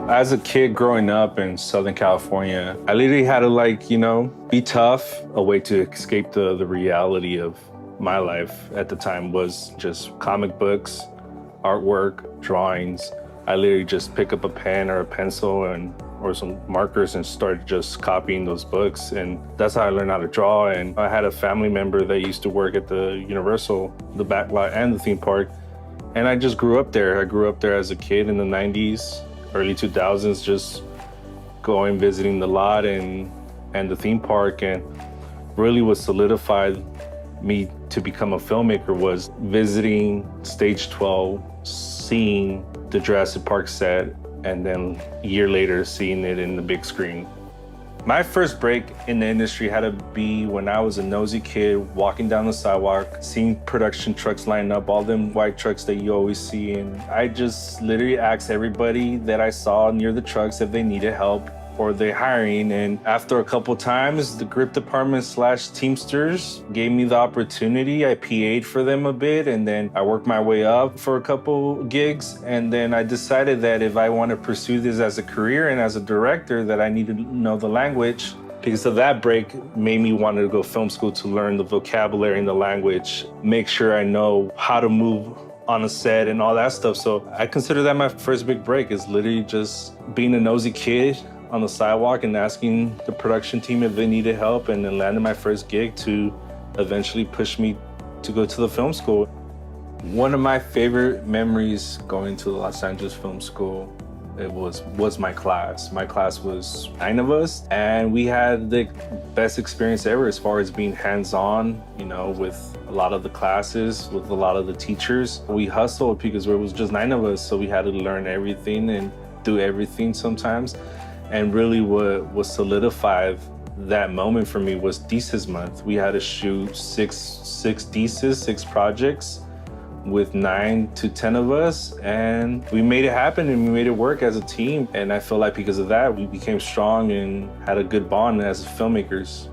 As a kid growing up in Southern California, I literally had to be tough. A way to escape the reality of my life at the time was just comic books, artwork, drawings. I literally just pick up a pen or a pencil or some markers and start just copying those books. And that's how I learned how to draw. And I had a family member that used to work at the Universal, the back lot and the theme park. And I just grew up there. I grew up there as a kid in the 90s. Early 2000s, just going, visiting the lot and the theme park, and really what solidified me to become a filmmaker was visiting Stage 12, seeing the Jurassic Park set, and then a year later seeing it in the big screen. My first break in the industry had to be when I was a nosy kid walking down the sidewalk, seeing production trucks line up, all them white trucks that you always see. And I just literally asked everybody that I saw near the trucks if they needed help or they're hiring. And after a couple times, the grip department / Teamsters gave me the opportunity. I PA'd for them a bit, and then I worked my way up for a couple gigs. And then I decided that if I want to pursue this as a career and as a director, that I needed to know the language. Because of that break made me want to go film school to learn the vocabulary and the language, make sure I know how to move on a set and all that stuff. So I consider that my first big break, is literally just being a nosy kid on the sidewalk and asking the production team if they needed help, and then landed my first gig to eventually push me to go to the film school. One of my favorite memories going to the Los Angeles Film School, it was my class. My class was 9 of us, and we had the best experience ever as far as being hands-on, with a lot of the classes, with a lot of the teachers. We hustled because it was just 9 of us, so we had to learn everything and do everything sometimes. And really what solidified that moment for me was thesis month. We had to shoot six theses, 6 projects with 9 to 10 of us, and we made it happen and we made it work as a team. And I feel like because of that, we became strong and had a good bond as filmmakers.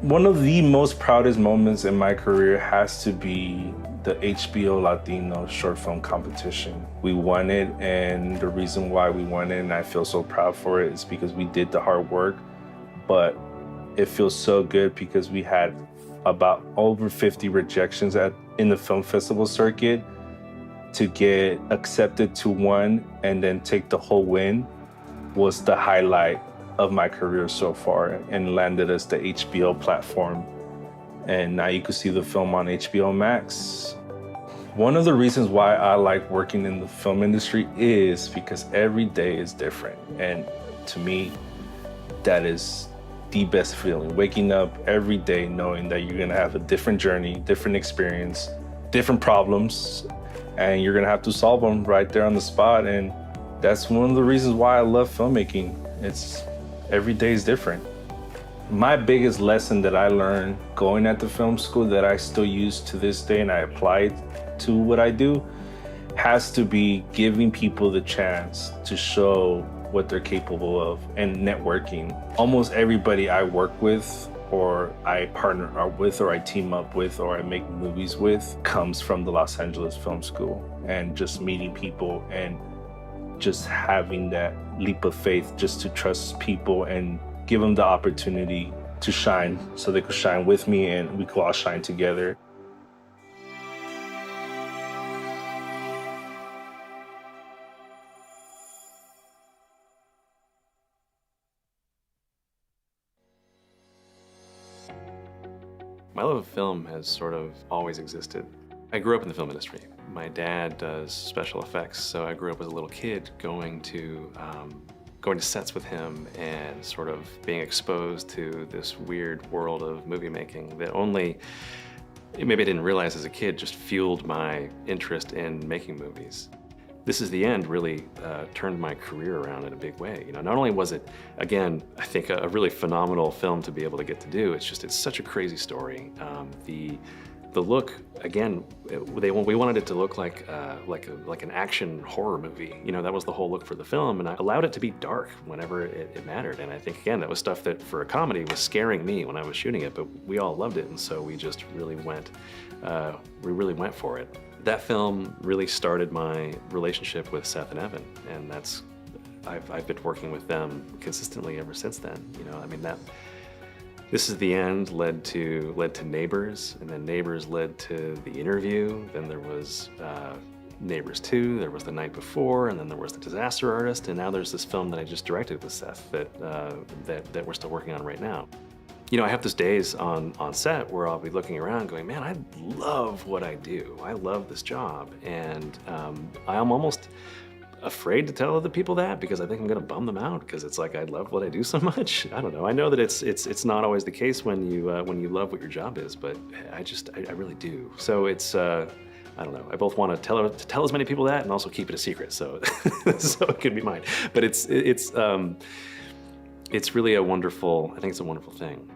One of the most proudest moments in my career has to be the HBO Latino short film competition. We won it, and the reason why we won it, and I feel so proud for it, is because we did the hard work, but it feels so good because we had about over 50 rejections in the film festival circuit. To get accepted to one and then take the whole win was the highlight of my career so far, and landed us the HBO platform. And now you can see the film on HBO Max. One of the reasons why I like working in the film industry is because every day is different. And to me, that is the best feeling. Waking up every day knowing that you're gonna have a different journey, different experience, different problems, and you're gonna have to solve them right there on the spot. And that's one of the reasons why I love filmmaking. Every day is different. My biggest lesson that I learned going at the film school that I still use to this day and I apply to what I do has to be giving people the chance to show what they're capable of, and networking. Almost everybody I work with, or I partner up with, or I team up with, or I make movies with, comes from the Los Angeles Film School. And just meeting people and just having that leap of faith just to trust people and give them the opportunity to shine so they could shine with me and we could all shine together. My love of film has sort of always existed. I grew up in the film industry. My dad does special effects, so I grew up as a little kid going to sets with him and sort of being exposed to this weird world of movie making that only, maybe I didn't realize as a kid, just fueled my interest in making movies. This Is the End really turned my career around in a big way. You know, not only was it, again, I think a really phenomenal film to be able to get to do, it's such a crazy story. The look, again, we wanted it to look like an action horror movie. You know, that was the whole look for the film, and I allowed it to be dark whenever it mattered. And I think, again, that was stuff that for a comedy was scaring me when I was shooting it, but we all loved it, and so we just really went for it. That film really started my relationship with Seth and Evan, and I've been working with them consistently ever since then. You know, I mean, This Is the End led to Neighbors, and then Neighbors led to The Interview. Then there was Neighbors 2, there was The Night Before, and then there was The Disaster Artist, and now there's this film that I just directed with Seth that we're still working on right now. You know, I have these days on set where I'll be looking around going, man, I love what I do. I love this job. And I am almost afraid to tell other people that because I think I'm gonna bum them out because it's like I love what I do so much. I don't know. I know that it's not always the case when you love what your job is, but I really do. So it's I don't know. I both want to tell as many people that and also keep it a secret, so so it could be mine. But it's really a wonderful. I think it's a wonderful thing.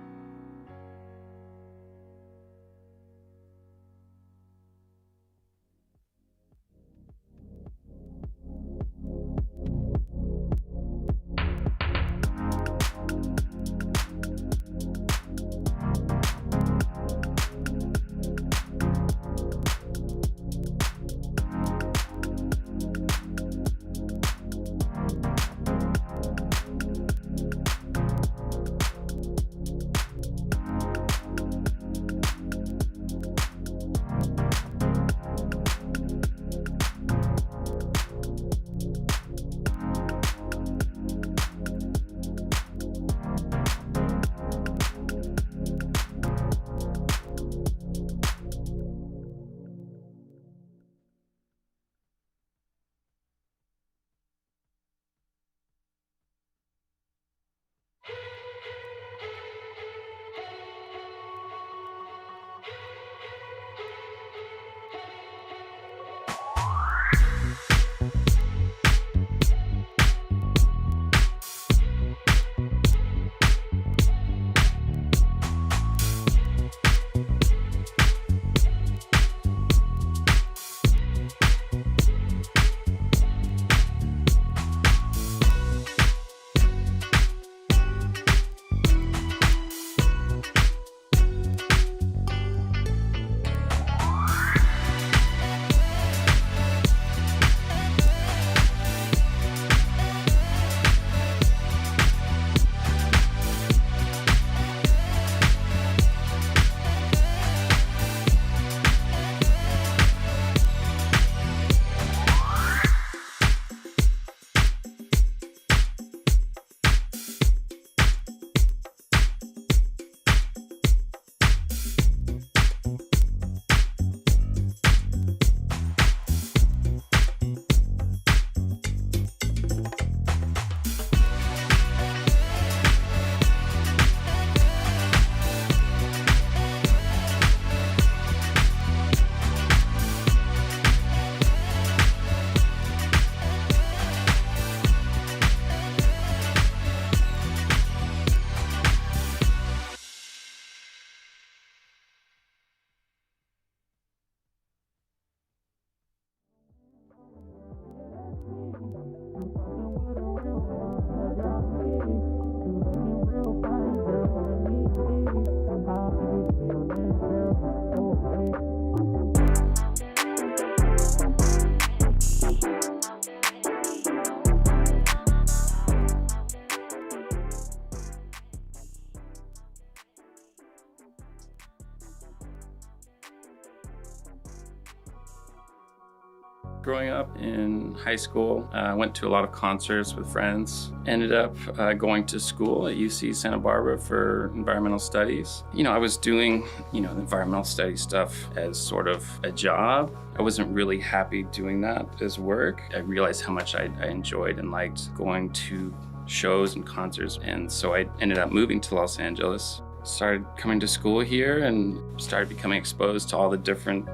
growing up. In high school, I went to a lot of concerts with friends. Ended up going to school at UC Santa Barbara for environmental studies. I was doing, the environmental studies stuff as sort of a job. I wasn't really happy doing that as work. I realized how much I enjoyed and liked going to shows and concerts, and so I ended up moving to Los Angeles. Started coming to school here and started becoming exposed to all the different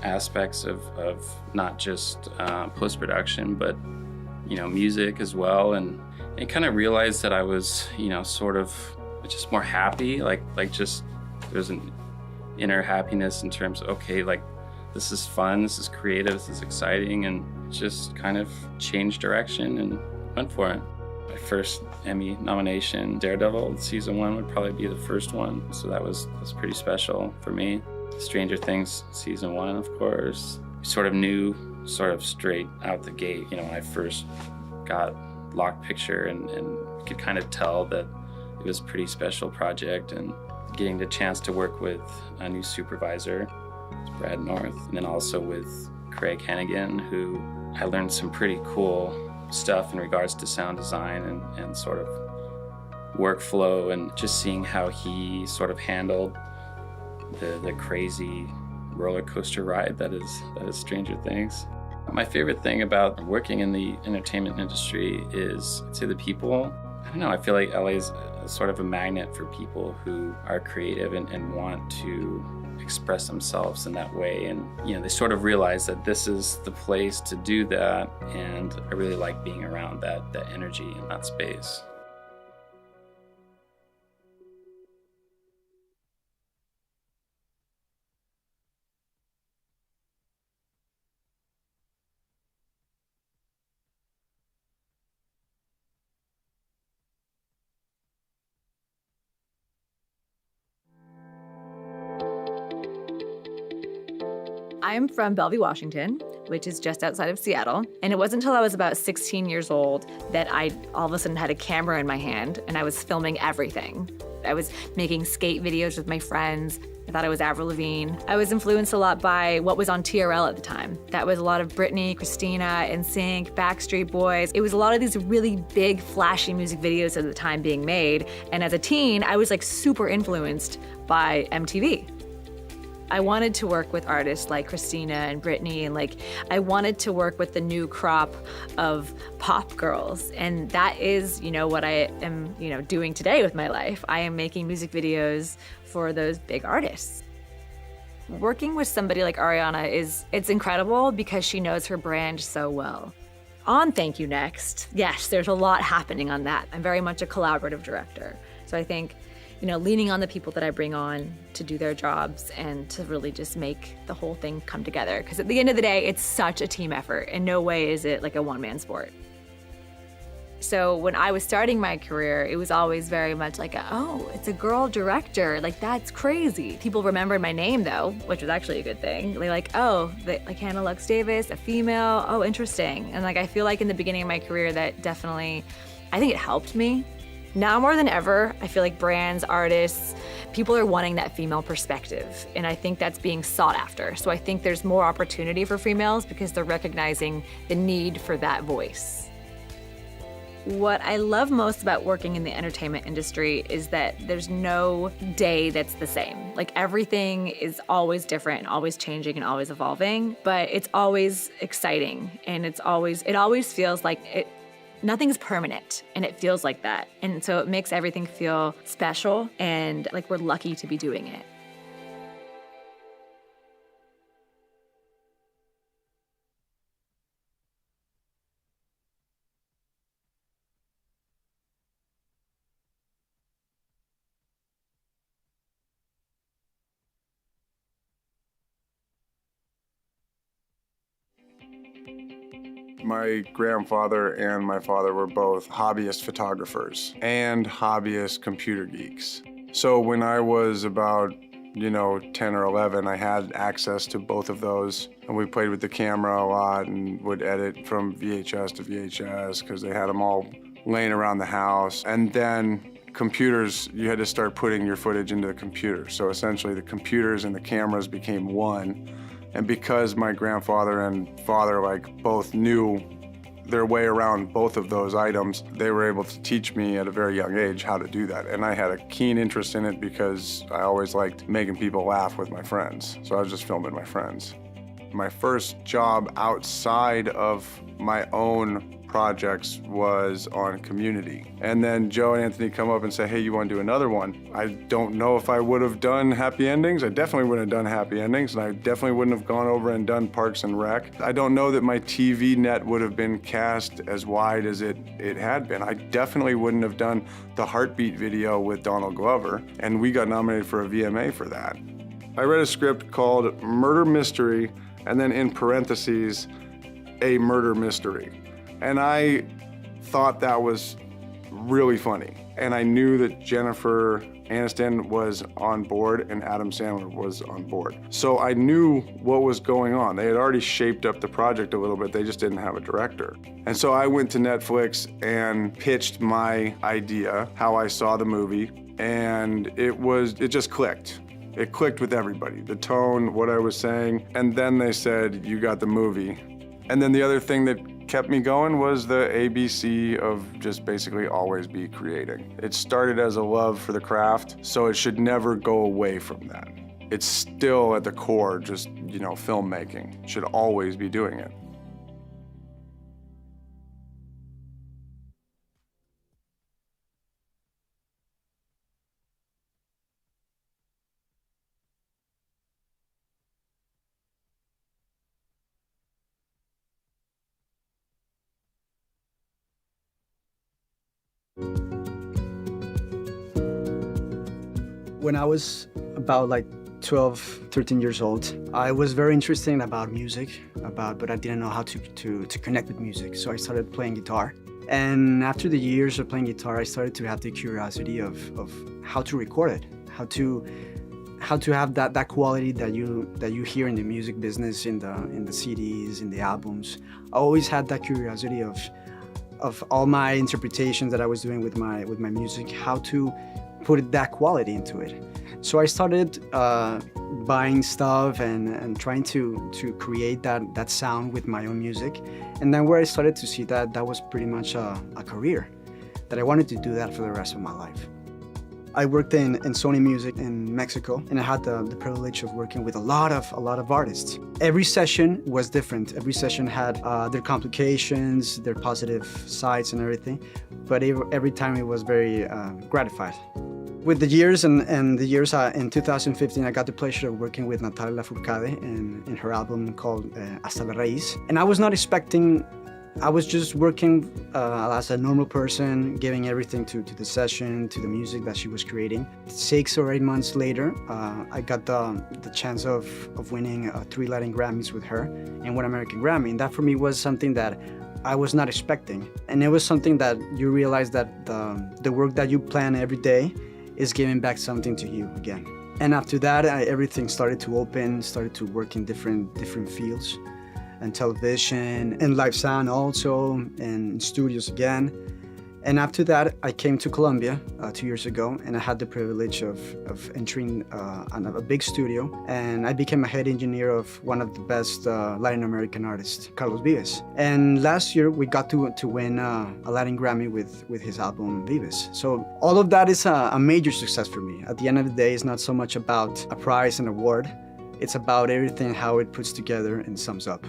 aspects of not just post-production, but music as well. And I kind of realized that I was sort of just more happy, like just there's an inner happiness in terms of, okay, like this is fun, this is creative, this is exciting, and just kind of changed direction and went for it. My first Emmy nomination, Daredevil season 1 would probably be the first one, so that was pretty special for me. Stranger Things season 1, of course. Sort of knew, sort of straight out the gate, when I first got Locked Picture, and could kind of tell that it was a pretty special project, and getting the chance to work with a new supervisor, Brad North, and then also with Craig Hannigan, who I learned some pretty cool stuff in regards to sound design and sort of workflow, and just seeing how he sort of handled the crazy roller coaster ride that is Stranger Things. My favorite thing about working in the entertainment industry is, I'd say, the people. I don't know, I feel like LA is sort of a magnet for people who are creative and want to express themselves in that way, and they sort of realize that this is the place to do that, and I really like being around that energy in that space. I'm from Bellevue, Washington, which is just outside of Seattle. And it wasn't until I was about 16 years old that I all of a sudden had a camera in my hand and I was filming everything. I was making skate videos with my friends. I thought I was Avril Lavigne. I was influenced a lot by what was on TRL at the time. That was a lot of Britney, Christina, NSYNC, Backstreet Boys. It was a lot of these really big, flashy music videos at the time being made. And as a teen, I was like super influenced by MTV. I wanted to work with artists like Christina and Britney, and I wanted to work with the new crop of pop girls. And that is, what I am, doing today with my life. I am making music videos for those big artists. Working with somebody like Ariana it's incredible because she knows her brand so well. On Thank You Next, yes, there's a lot happening on that. I'm very much a collaborative director. So I think, leaning on the people that I bring on to do their jobs and to really just make the whole thing come together. Because at the end of the day, it's such a team effort. In no way is it like a one-man sport. So when I was starting my career, it was always very much like, oh, it's a girl director. Like, that's crazy. People remembered my name, though, which was actually a good thing. They're like, oh, like Hannah Lux Davis, a female. Oh, interesting. And I feel like in the beginning of my career, that definitely, I think it helped me. Now more than ever, I feel like brands, artists, people are wanting that female perspective, and I think that's being sought after. So I think there's more opportunity for females because they're recognizing the need for that voice. What I love most about working in the entertainment industry is that there's no day that's the same. Everything is always different and always changing and always evolving, but it's always exciting, and it always feels like nothing's permanent, and it feels like that. And so it makes everything feel special and like we're lucky to be doing it. My grandfather and my father were both hobbyist photographers and hobbyist computer geeks. So when I was about, 10 or 11, I had access to both of those. And we played with the camera a lot and would edit from VHS to VHS because they had them all laying around the house. And then computers, you had to start putting your footage into the computer. So essentially the computers and the cameras became one. And because my grandfather and father both knew their way around both of those items, they were able to teach me at a very young age how to do that. And I had a keen interest in it because I always liked making people laugh with my friends. So I was just filming my friends. My first job outside of my own projects was on Community. And then Joe and Anthony come up and say, hey, you want to do another one? I don't know if I would have done Happy Endings. I definitely wouldn't have done Happy Endings, and I definitely wouldn't have gone over and done Parks and Rec. I don't know that my TV net would have been cast as wide as it had been. I definitely wouldn't have done the Heartbeat video with Donald Glover, and we got nominated for a VMA for that. I read a script called Murder Mystery, and then in parentheses, a murder mystery. And I thought that was really funny. And I knew that Jennifer Aniston was on board and Adam Sandler was on board. So I knew what was going on. They had already shaped up the project a little bit, they just didn't have a director. And so I went to Netflix and pitched my idea, how I saw the movie, and it just clicked. It clicked with everybody, the tone, what I was saying, and then they said, you got the movie. And then the other thing that kept me going was the ABC of just basically always be creating. It started as a love for the craft, so it should never go away from that. It's still at the core, just, filmmaking. Should always be doing it. When I was about 12, 13 years old, I was very interested about music, but I didn't know how to connect with music. So I started playing guitar. And after the years of playing guitar, I started to have the curiosity of how to record it, how to have that quality that you hear in the music business, in the CDs, in the albums. I always had that curiosity of all my interpretations that I was doing with my music, how to put that quality into it. So I started buying stuff and trying to create that sound with my own music. And then where I started to see that was pretty much a career, that I wanted to do that for the rest of my life. I worked in Sony Music in Mexico, and I had the privilege of working with a lot of artists. Every session was different. Every session had their complications, their positive sides and everything, but every time it was very gratified. With the years and the years in 2015, I got the pleasure of working with Natalia Lafourcade in her album called Hasta la Raíz. And I was not expecting, I was just working as a normal person, giving everything to the session, to the music that she was creating. 6 or 8 months later, I got the chance of winning 3 Latin Grammys with her and 1 American Grammy. And that for me was something that I was not expecting. And it was something that you realize that the work that you plan every day is giving back something to you again. And after that, everything started to open, started to work in different fields, and television, and live sound also, and studios again. And after that, I came to Colombia 2 years ago, and I had the privilege of entering a big studio, and I became a head engineer of one of the best Latin American artists, Carlos Vives. And last year, we got to win a Latin Grammy with his album Vives. So all of that is a major success for me. At the end of the day, it's not so much about a prize and award, it's about everything, how it puts together and sums up.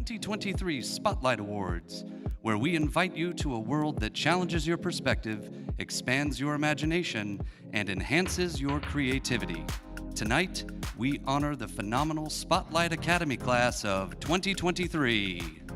2023 Spotlight Awards, where we invite you to a world that challenges your perspective, expands your imagination, and enhances your creativity. Tonight, we honor the phenomenal Spotlight Academy class of 2023.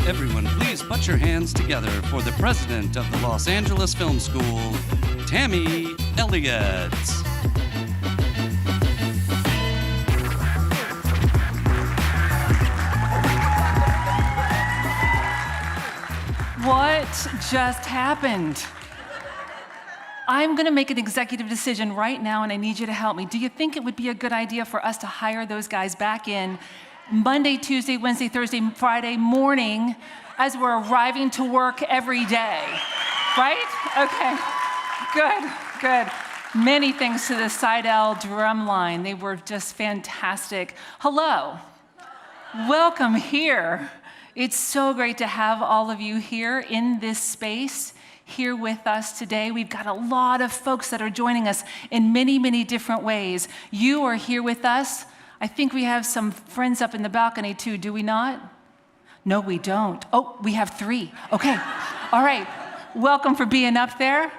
Everyone, please put your hands together for the president of the Los Angeles Film School, Tammy Elliott. What just happened? I'm going to make an executive decision right now, and I need you to help me. Do you think it would be a good idea for us to hire those guys back in Monday, Tuesday, Wednesday, Thursday, Friday morning as we're arriving to work every day? Right? Okay. Good, good. Many thanks to the Seidel drum line. They were just fantastic. Hello. Welcome here. It's so great to have all of you here in this space, here with us today. We've got a lot of folks that are joining us in many, many different ways. You are here with us. I think we have some friends up in the balcony too, do we not? No, we don't. Oh, we have 3. Okay. All right. Welcome for being up there.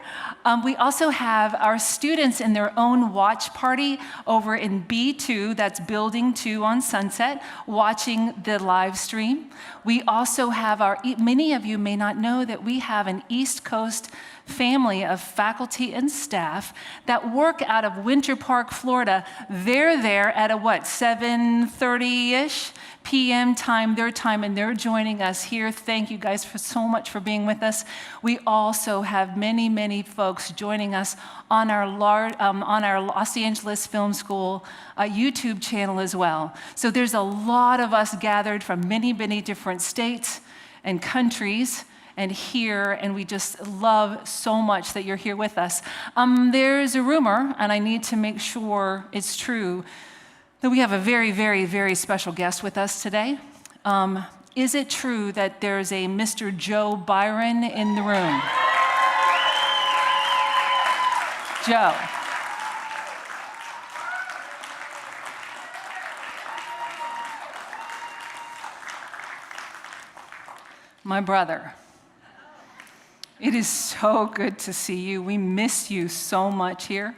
We also have our students in their own watch party over in B2, that's Building 2 on Sunset, watching the live stream. We also have many of you may not know that we have an East Coast family of faculty and staff that work out of Winter Park, Florida. They're there at 7:30-ish p.m. time, their time, and they're joining us here. Thank you guys so much for being with us. We also have many, many folks joining us on our Los Angeles Film School YouTube channel as well. So there's a lot of us gathered from many, many different states and countries and here, and we just love so much that you're here with us. There's a rumor, and I need to make sure it's true, that we have a very, very, very special guest with us today. Is it true that there's a Mr. Joe Byron in the room? Joe. My brother. It is so good to see you. We miss you so much here,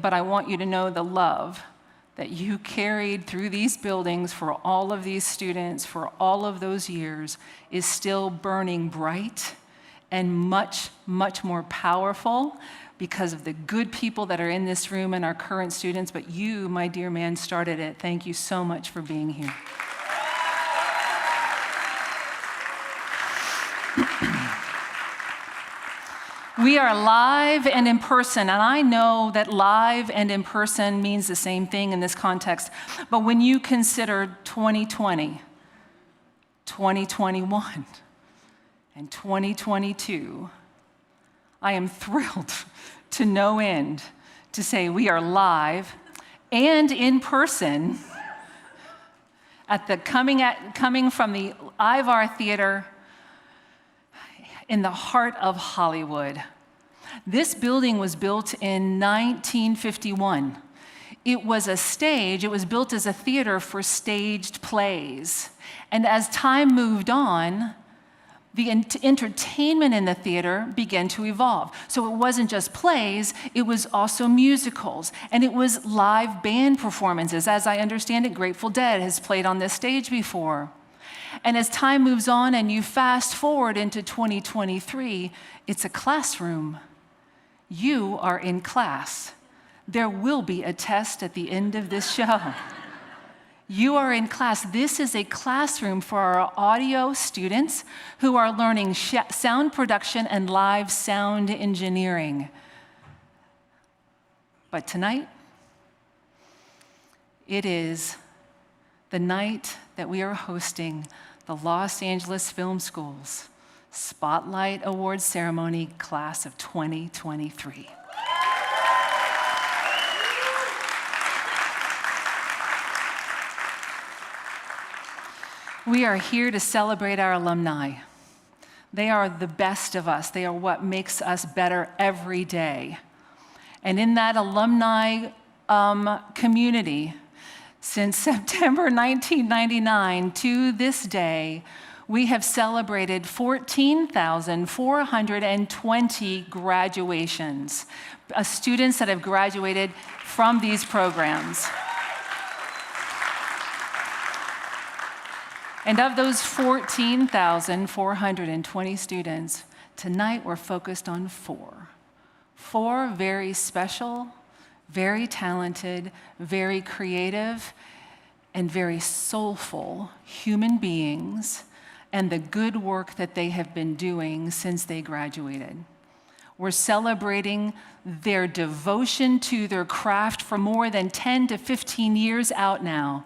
but I want you to know the love that you carried through these buildings for all of these students for all of those years is still burning bright and much, much more powerful because of the good people that are in this room and our current students. But you, my dear man, started it. Thank you so much for being here. We are live and in person, and I know that live and in person means the same thing in this context, but when you consider 2020, 2021, and 2022, I am thrilled to no end to say we are live and in person at the coming from the Ivar Theater in the heart of Hollywood. This building was built in 1951. It was a stage, it was built as a theater for staged plays. And as time moved on, the entertainment in the theater began to evolve. So it wasn't just plays, it was also musicals, and it was live band performances. As I understand it, Grateful Dead has played on this stage before. And as time moves on and you fast forward into 2023, it's a classroom. You are in class. There will be a test at the end of this show. You are in class. This is a classroom for our audio students who are learning sound production and live sound engineering. But tonight, it is the night that we are hosting the Los Angeles Film School's Spotlight Awards Ceremony Class of 2023. We are here to celebrate our alumni. They are the best of us. They are what makes us better every day. And in that alumni community, since September 1999 to this day, we have celebrated 14,420 graduations, students that have graduated from these programs. And of those 14,420 students, tonight we're focused on four. Four very special, very talented, very creative, and very soulful human beings, and the good work that they have been doing since they graduated. We're celebrating their devotion to their craft for more than 10 to 15 years out now,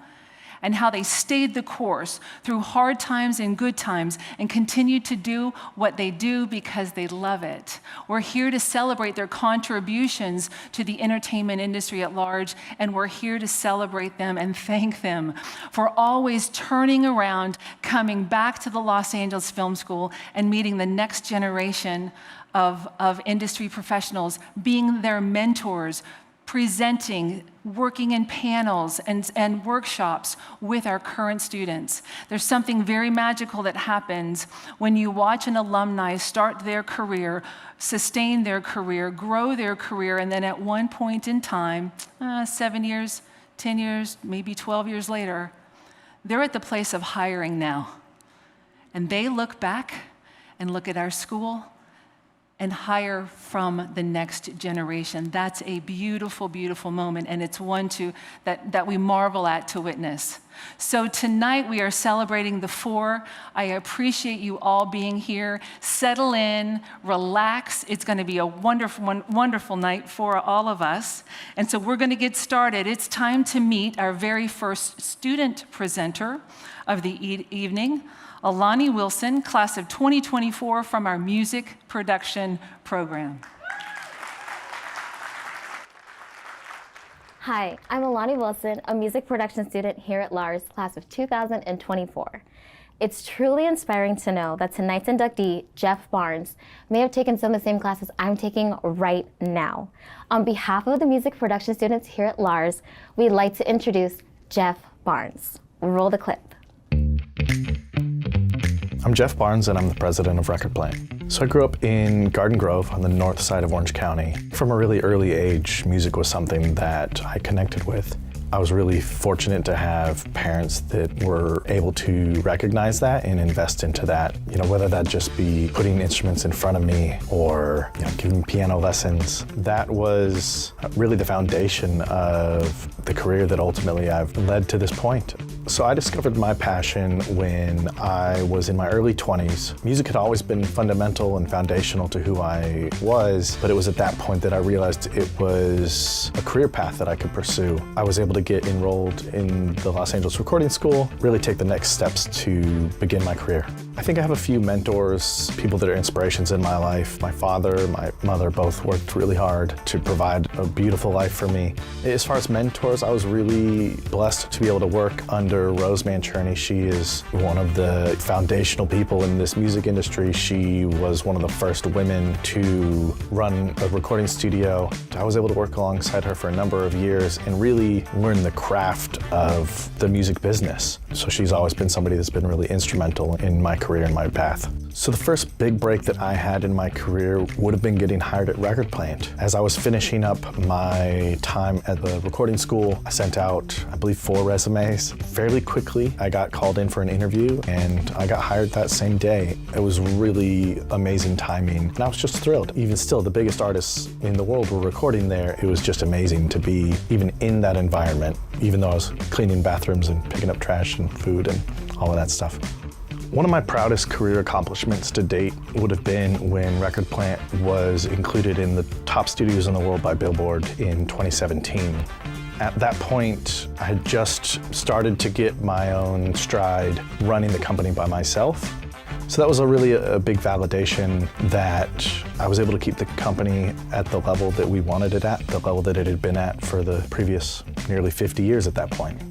and how they stayed the course through hard times and good times and continue to do what they do because they love it. We're here to celebrate their contributions to the entertainment industry at large, and we're here to celebrate them and thank them for always turning around, coming back to the Los Angeles Film School and meeting the next generation of industry professionals, being their mentors, presenting, working in panels and workshops with our current students. There's something very magical that happens when you watch an alumni start their career, sustain their career, grow their career, and then at one point in time, 7 years, 10 years, maybe 12 years later, they're at the place of hiring now. And they look back and look at our school and hire from the next generation. That's a beautiful, beautiful moment, and it's one that we marvel at to witness. So tonight we are celebrating the four. I appreciate you all being here. Settle in, relax. It's gonna be a wonderful, wonderful night for all of us. And so we're gonna get started. It's time to meet our very first student presenter of the evening, Alumni Wilson, class of 2024 from our music production program. Hi, I'm Alumni Wilson, a music production student here at Lars, class of 2024. It's truly inspiring to know that tonight's inductee, Jeff Barnes, may have taken some of the same classes I'm taking right now. On behalf of the music production students here at Lars, we'd like to introduce Jeff Barnes. Roll the clip. I'm Jeff Barnes, and I'm the president of Record Plant. So I grew up in Garden Grove on the north side of Orange County. From a really early age, music was something that I connected with. I was really fortunate to have parents that were able to recognize that and invest into that. You know, whether that just be putting instruments in front of me or giving piano lessons. That was really the foundation of the career that ultimately I've led to this point. So I discovered my passion when I was in my early 20s. Music had always been fundamental and foundational to who I was, but it was at that point that I realized it was a career path that I could pursue. I was able to get enrolled in the Los Angeles Recording School, really take the next steps to begin my career. I think I have a few mentors, people that are inspirations in my life. My father, my mother both worked really hard to provide a beautiful life for me. As far as mentors, I was really blessed to be able to work under Rose Mancherney. She is one of the foundational people in this music industry. She was one of the first women to run a recording studio. I was able to work alongside her for a number of years and really learn the craft of the music business. So she's always been somebody that's been really instrumental in my career and my path. So the first big break that I had in my career would have been getting hired at Record Plant. As I was finishing up my time at the recording school, I sent out, I believe, 4 resumes. Fairly quickly, I got called in for an interview and I got hired that same day. It was really amazing timing and I was just thrilled. Even still, the biggest artists in the world were recording there. It was just amazing to be even in that environment, even though I was cleaning bathrooms and picking up trash and food and all of that stuff. One of my proudest career accomplishments to date would have been when Record Plant was included in the top studios in the world by Billboard in 2017. At that point, I had just started to get my own stride running the company by myself. So that was really a big validation that I was able to keep the company at the level that we wanted it at, the level that it had been at for the previous nearly 50 years at that point.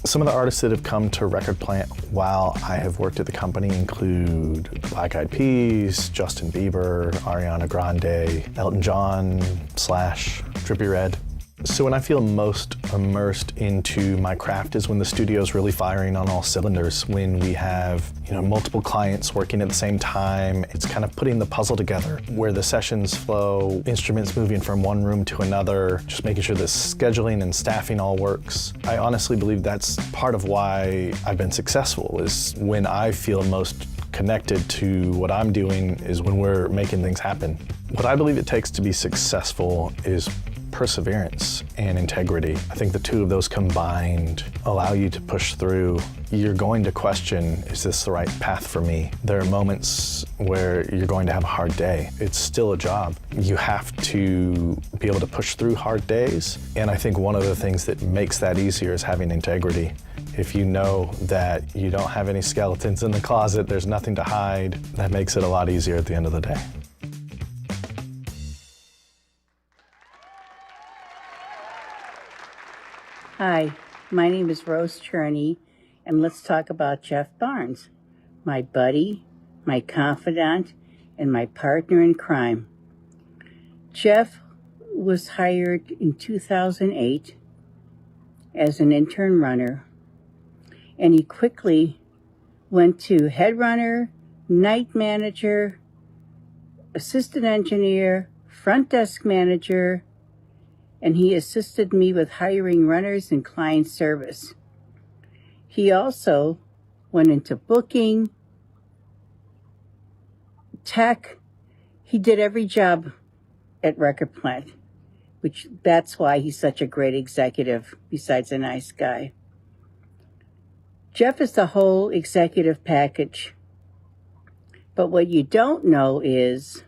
Some of the artists that have come to Record Plant while I have worked at the company include Black Eyed Peas, Justin Bieber, Ariana Grande, Elton John, Slash, Drippy Red. So when I feel most immersed into my craft is when the studio's really firing on all cylinders, when we have, multiple clients working at the same time. It's kind of putting the puzzle together where the sessions flow, instruments moving from one room to another, just making sure the scheduling and staffing all works. I honestly believe that's part of why I've been successful, is when I feel most connected to what I'm doing is when we're making things happen. What I believe it takes to be successful is perseverance and integrity. I think the two of those combined allow you to push through. You're going to question, is this the right path for me? There are moments where you're going to have a hard day. It's still a job. You have to be able to push through hard days. And I think one of the things that makes that easier is having integrity. If you know that you don't have any skeletons in the closet, there's nothing to hide, that makes it a lot easier at the end of the day. Hi, my name is Rose Cherney, and let's talk about Jeff Barnes, my buddy, my confidant, and my partner in crime. Jeff was hired in 2008 as an intern runner, and he quickly went to head runner, night manager, assistant engineer, front desk manager, and he assisted me with hiring runners and client service. He also went into booking, tech. He did every job at Record Plant, which that's why he's such a great executive, besides a nice guy. Jeff is the whole executive package. But what you don't know is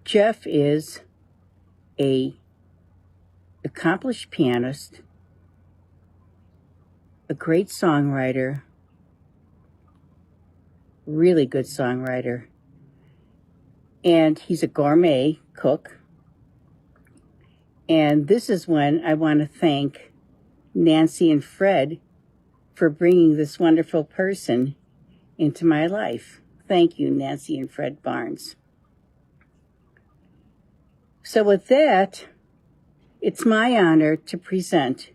Jeff is a accomplished pianist, a great songwriter, really good songwriter, and he's a gourmet cook. And this is when I want to thank Nancy and Fred for bringing this wonderful person into my life. Thank you, Nancy and Fred Barnes. So with that, it's my honor to present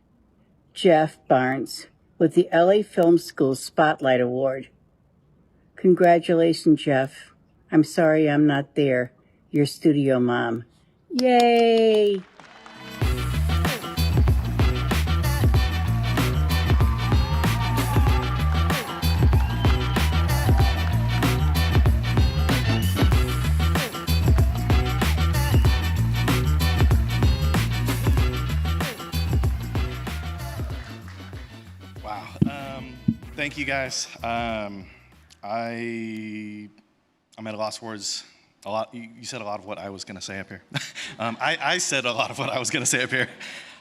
Jeff Barnes with the LA Film School Spotlight Award. Congratulations, Jeff. I'm sorry I'm not there, your studio mom. Yay! Thank you, guys. I'm at a loss for words. You said a lot of what I was going to say up here. I said a lot of what I was going to say up here.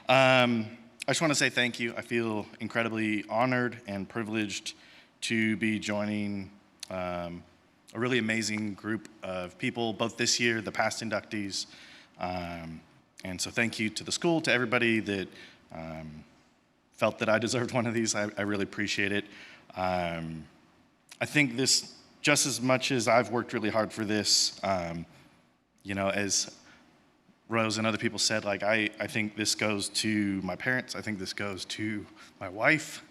I just want to say thank you. I feel incredibly honored and privileged to be joining a really amazing group of people, both this year, the past inductees. And so thank you to the school, to everybody that felt that I deserved one of these. I really appreciate it. I think this, just as much as I've worked really hard for this, as Rose and other people said, I think this goes to my parents. I think this goes to my wife,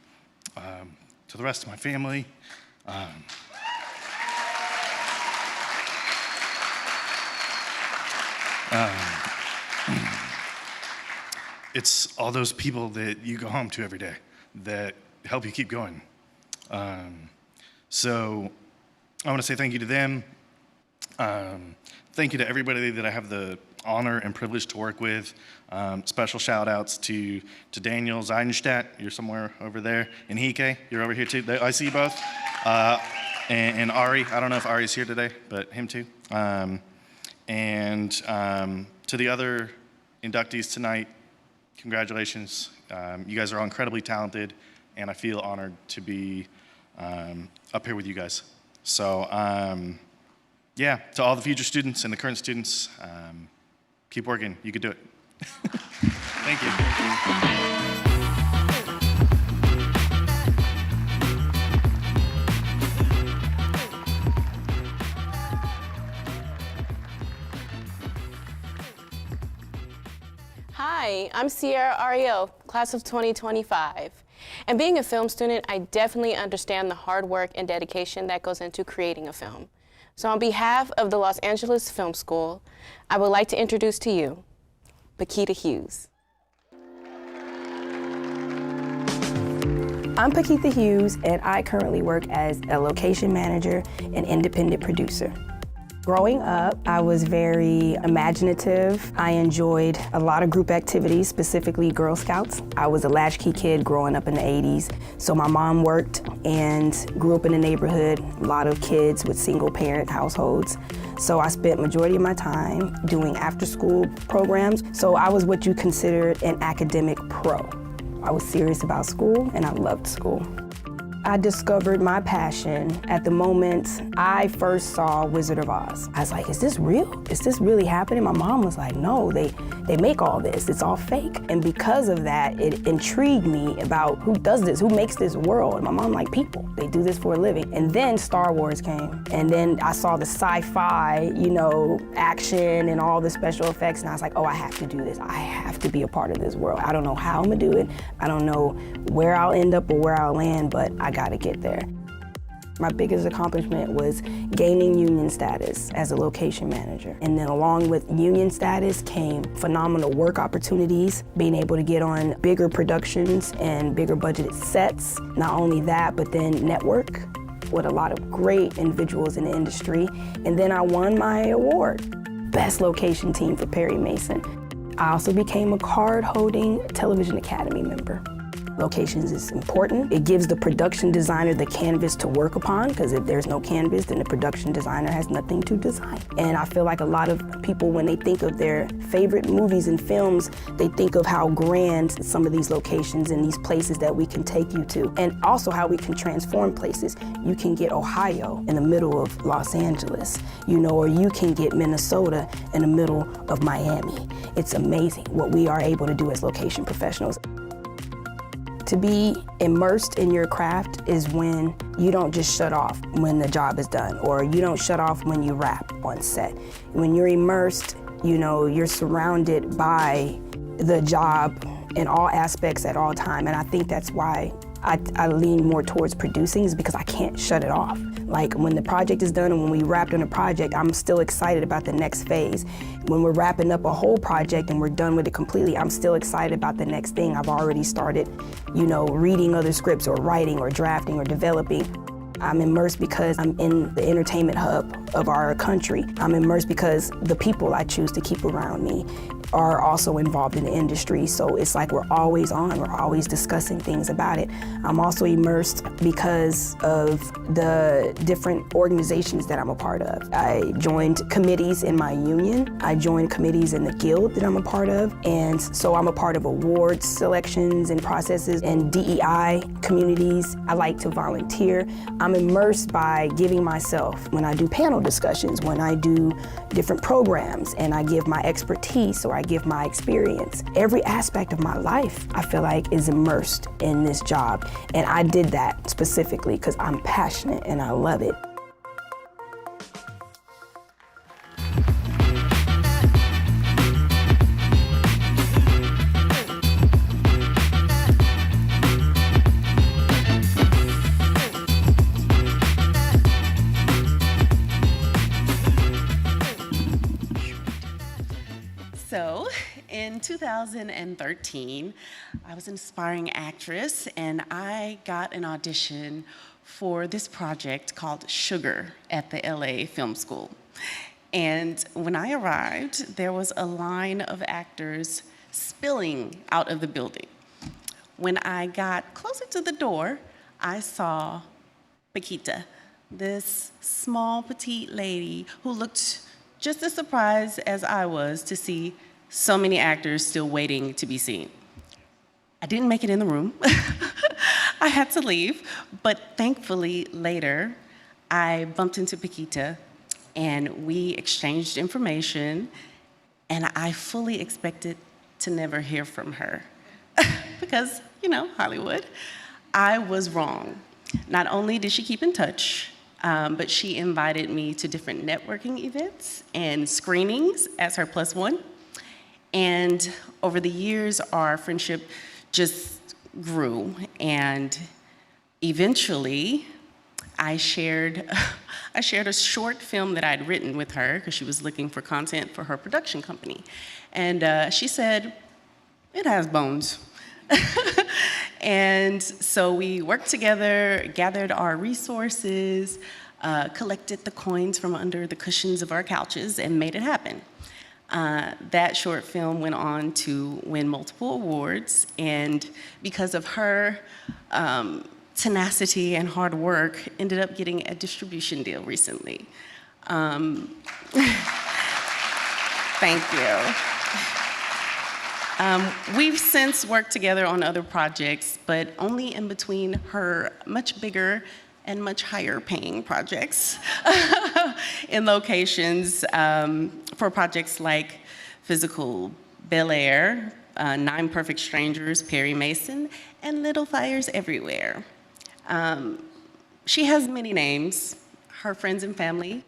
to the rest of my family. It's all those people that you go home to every day that help you keep going. So I want to say thank you to them. Thank you to everybody that I have the honor and privilege to work with. Special shout outs to Daniel Zeidenstadt, you're somewhere over there, and Hike, you're over here too. I see you both. And Ari, I don't know if Ari's here today, but him too. And to the other inductees tonight, congratulations. You guys are all incredibly talented, and I feel honored to be up here with you guys. So yeah, to all the future students and the current students, keep working. You can do it. Thank you. Hi, Hi, I'm Sierra Ariel, class of 2025. And being a film student, I definitely understand the hard work and dedication that goes into creating a film. So on behalf of the Los Angeles Film School, I would like to introduce to you Paquita Hughes. I'm Paquita Hughes, and I currently work as a location manager and independent producer. Growing up, I was very imaginative. I enjoyed a lot of group activities, specifically Girl Scouts. I was a latchkey kid growing up in the 80s, so my mom worked and grew up in a neighborhood, a lot of kids with single-parent households. So I spent majority of my time doing after-school programs, so I was what you considered an academic pro. I was serious about school, and I loved school. I discovered my passion at the moment I first saw Wizard of Oz. I was like, is this real? Is this really happening? My mom was like, no, they make all this. It's all fake. And because of that, it intrigued me about who does this, who makes this world. And my mom like, people, they do this for a living. And then Star Wars came. And then I saw the sci-fi, action and all the special effects. And I was like, oh, I have to do this. I have to be a part of this world. I don't know how I'm gonna do it. I don't know where I'll end up or where I'll land, but I gotta get there. My biggest accomplishment was gaining union status as a location manager. And then along with union status came phenomenal work opportunities, being able to get on bigger productions and bigger budgeted sets. Not only that, but then network with a lot of great individuals in the industry. And then I won my award, Best Location Team for Perry Mason. I also became a card-holding Television Academy member. Locations is important. It gives the production designer the canvas to work upon, because if there's no canvas, then the production designer has nothing to design. And I feel like a lot of people, when they think of their favorite movies and films, they think of how grand some of these locations and these places that we can take you to, and also how we can transform places. You can get Ohio in the middle of Los Angeles, or you can get Minnesota in the middle of Miami. It's amazing what we are able to do as location professionals. To be immersed in your craft is when you don't just shut off when the job is done, or you don't shut off when you wrap on set. When you're immersed, you're surrounded by the job in all aspects at all time. And I think that's why I lean more towards producing, is because I can't shut it off. Like when the project is done and when we wrapped on a project, I'm still excited about the next phase. When we're wrapping up a whole project and we're done with it completely, I'm still excited about the next thing. I've already started, reading other scripts or writing or drafting or developing. I'm immersed because I'm in the entertainment hub of our country. I'm immersed because the people I choose to keep around me are also involved in the industry. So it's like we're always on, we're always discussing things about it. I'm also immersed because of the different organizations that I'm a part of. I joined committees in my union. I joined committees in the guild that I'm a part of. And so I'm a part of awards, selections, and processes and DEI communities. I like to volunteer. I'm immersed by giving myself when I do panel discussions, when I do different programs, and I give my expertise or I give my experience. Every aspect of my life, I feel like, is immersed in this job. And I did that specifically because I'm passionate and I love it. So, in 2013, I was an aspiring actress and I got an audition for this project called Sugar at the LA Film School. And when I arrived, there was a line of actors spilling out of the building. When I got closer to the door, I saw Paquita, this small, petite lady who looked just as surprised as I was to see so many actors still waiting to be seen. I didn't make it in the room. I had to leave, but thankfully later, I bumped into Paquita and we exchanged information, and I fully expected to never hear from her because, Hollywood. I was wrong. Not only did she keep in touch, but she invited me to different networking events and screenings as her +1. And over the years, our friendship just grew. And eventually, I shared a short film that I'd written with her because she was looking for content for her production company. And she said, it has bones. And so we worked together, gathered our resources, collected the coins from under the cushions of our couches, and made it happen. That short film went on to win multiple awards, and because of her tenacity and hard work, ended up getting a distribution deal recently. Thank you. We've since worked together on other projects, but only in between her much bigger and much higher paying projects in locations for projects like Physical Bel Air, 9 Perfect Strangers, Perry Mason, and Little Fires Everywhere. She has many names. Her friends and family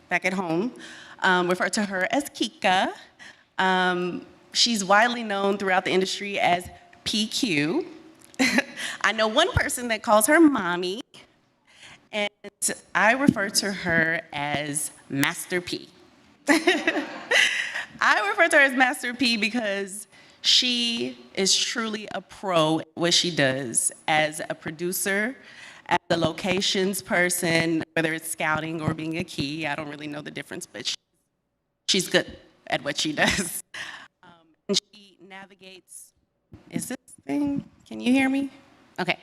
back at home refer to her as Kika. She's widely known throughout the industry as PQ. I know one person that calls her mommy, and I refer to her as Master P. I refer to her as Master P because she is truly a pro at what she does as a producer, as a locations person, whether it's scouting or being a key. I don't really know the difference, but she's good at what she does. And she navigates, is this thing, can you hear me? Okay.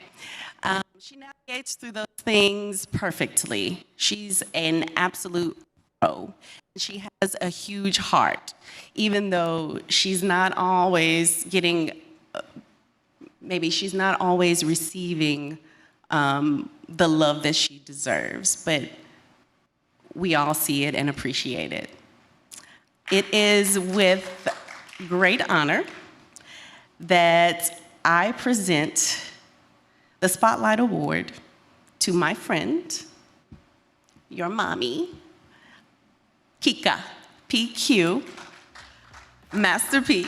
She navigates through those things perfectly. She's an absolute pro. She has a huge heart, even though she's not always getting, maybe she's not always receiving the love that she deserves, but we all see it and appreciate it. It is with great honor that I present the Spotlight Award to my friend, your mommy, Kika, PQ, Master P,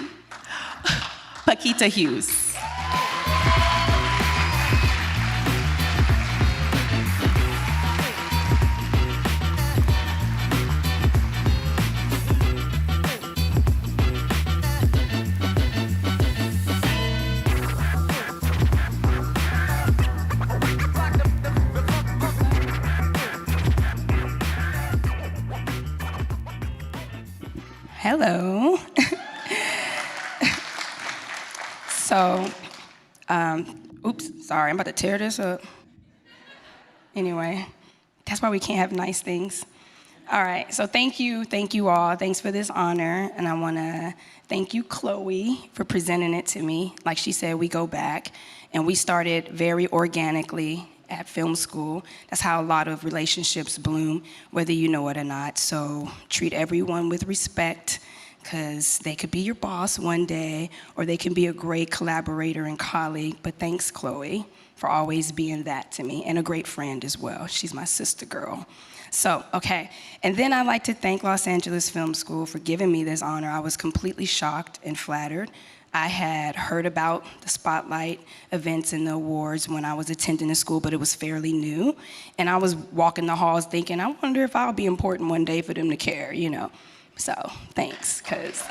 Paquita Hughes. Hello. So, oops, sorry, I'm about to tear this up. Anyway, that's why we can't have nice things. All right, so thank you all. Thanks for this honor, and I wanna thank you, Chloe, for presenting it to me. Like she said, we go back, and we started very organically at film school. That's how a lot of relationships bloom, whether you know it or not. So treat everyone with respect, because they could be your boss one day, or they can be a great collaborator and colleague. But thanks, Chloe, for always being that to me, and a great friend as well. She's my sister girl. So, okay. And then I'd like to thank Los Angeles Film School for giving me this honor. I was completely shocked and flattered. I had heard about the Spotlight events and the awards when I was attending the school, but it was fairly new. And I was walking the halls thinking, I wonder if I'll be important one day for them to care, you know. So thanks, because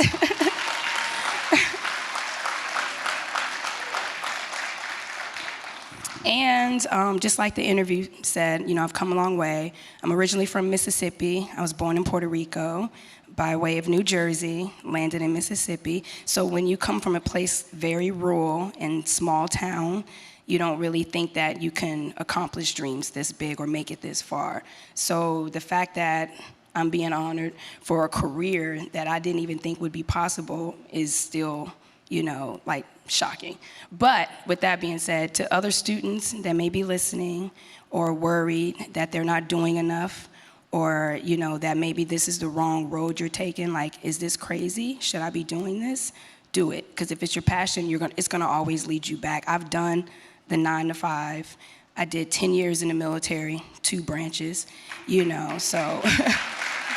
and just like the interview said, you know, I've come a long way. I'm originally from Mississippi. I was born in Puerto Rico by way of New Jersey, landed in Mississippi. So when you come from a place very rural and small town, you don't really think that you can accomplish dreams this big or make it this far. So the fact that I'm being honored for a career that I didn't even think would be possible is still, you know, like shocking. But with that being said, to other students that may be listening or worried that they're not doing enough, or, you know, that maybe this is the wrong road you're taking, like, is this crazy? Should I be doing this? Do it, because if it's your passion, it's gonna always lead you back. I've done the 9 to 5. I did 10 years in the military, 2 branches, you know, so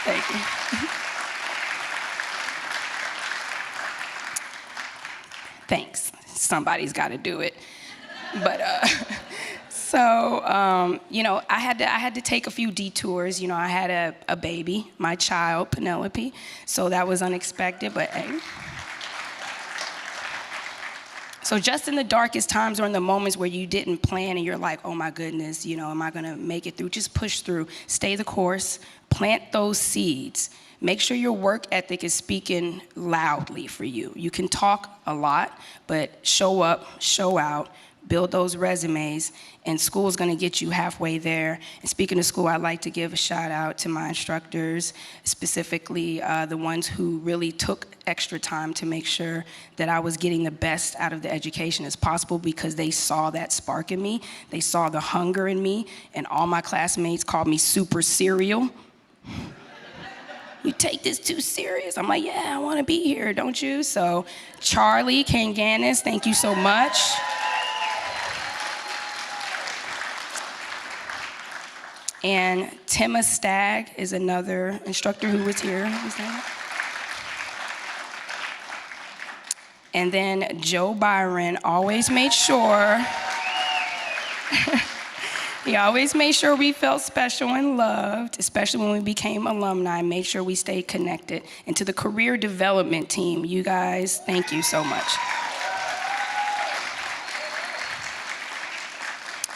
thank you. somebody's got to do it. But so you know, I had to take a few detours. You know, I had a baby, my child Penelope, so that was unexpected. But hey. So just in the darkest times or in the moments where you didn't plan and you're like, oh my goodness, you know, am I gonna make it through? Just push through, stay the course, plant those seeds. Make sure your work ethic is speaking loudly for you. You can talk a lot, but show up, show out, build those resumes, and school is gonna get you halfway there. And speaking of school, I'd like to give a shout out to my instructors, specifically the ones who really took extra time to make sure that I was getting the best out of the education as possible, because they saw that spark in me, they saw the hunger in me, and all my classmates called me super serial. You take this too serious. I'm like, yeah, I wanna be here, don't you? So Charlie Kanganis, thank you so much. And Timma Stagg is another instructor who was here. And then Joe Byron always made sure, he always made sure we felt special and loved, especially when we became alumni, made sure we stayed connected. And to the career development team, you guys, thank you so much.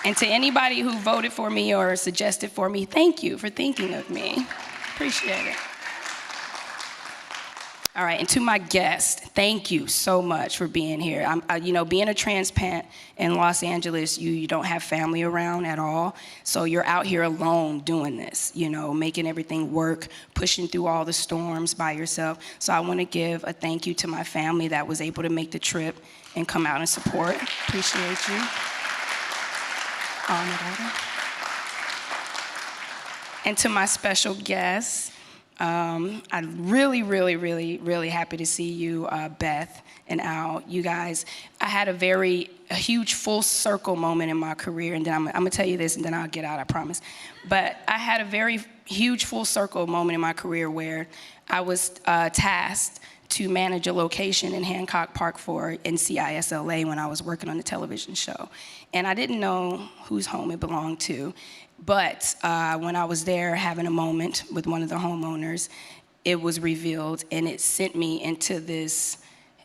And to anybody who voted for me or suggested for me, thank you for thinking of me. Appreciate it. All right, and to my guest, thank you so much for being here. You know, being a transplant in Los Angeles, you don't have family around at all, so you're out here alone doing this, you know, making everything work, pushing through all the storms by yourself. So I want to give a thank you to my family that was able to make the trip and come out and support. Appreciate you. And to my special guests, I'm really happy to see you, Beth and Al. You guys, I had a huge full circle moment in my career, and then I'm gonna tell you this, and then I'll get out, I promise. But I had a very huge full circle moment in my career where I was tasked to manage a location in Hancock Park for NCISLA when I was working on the television show. And I didn't know whose home it belonged to, but when I was there having a moment with one of the homeowners, it was revealed, and it sent me into this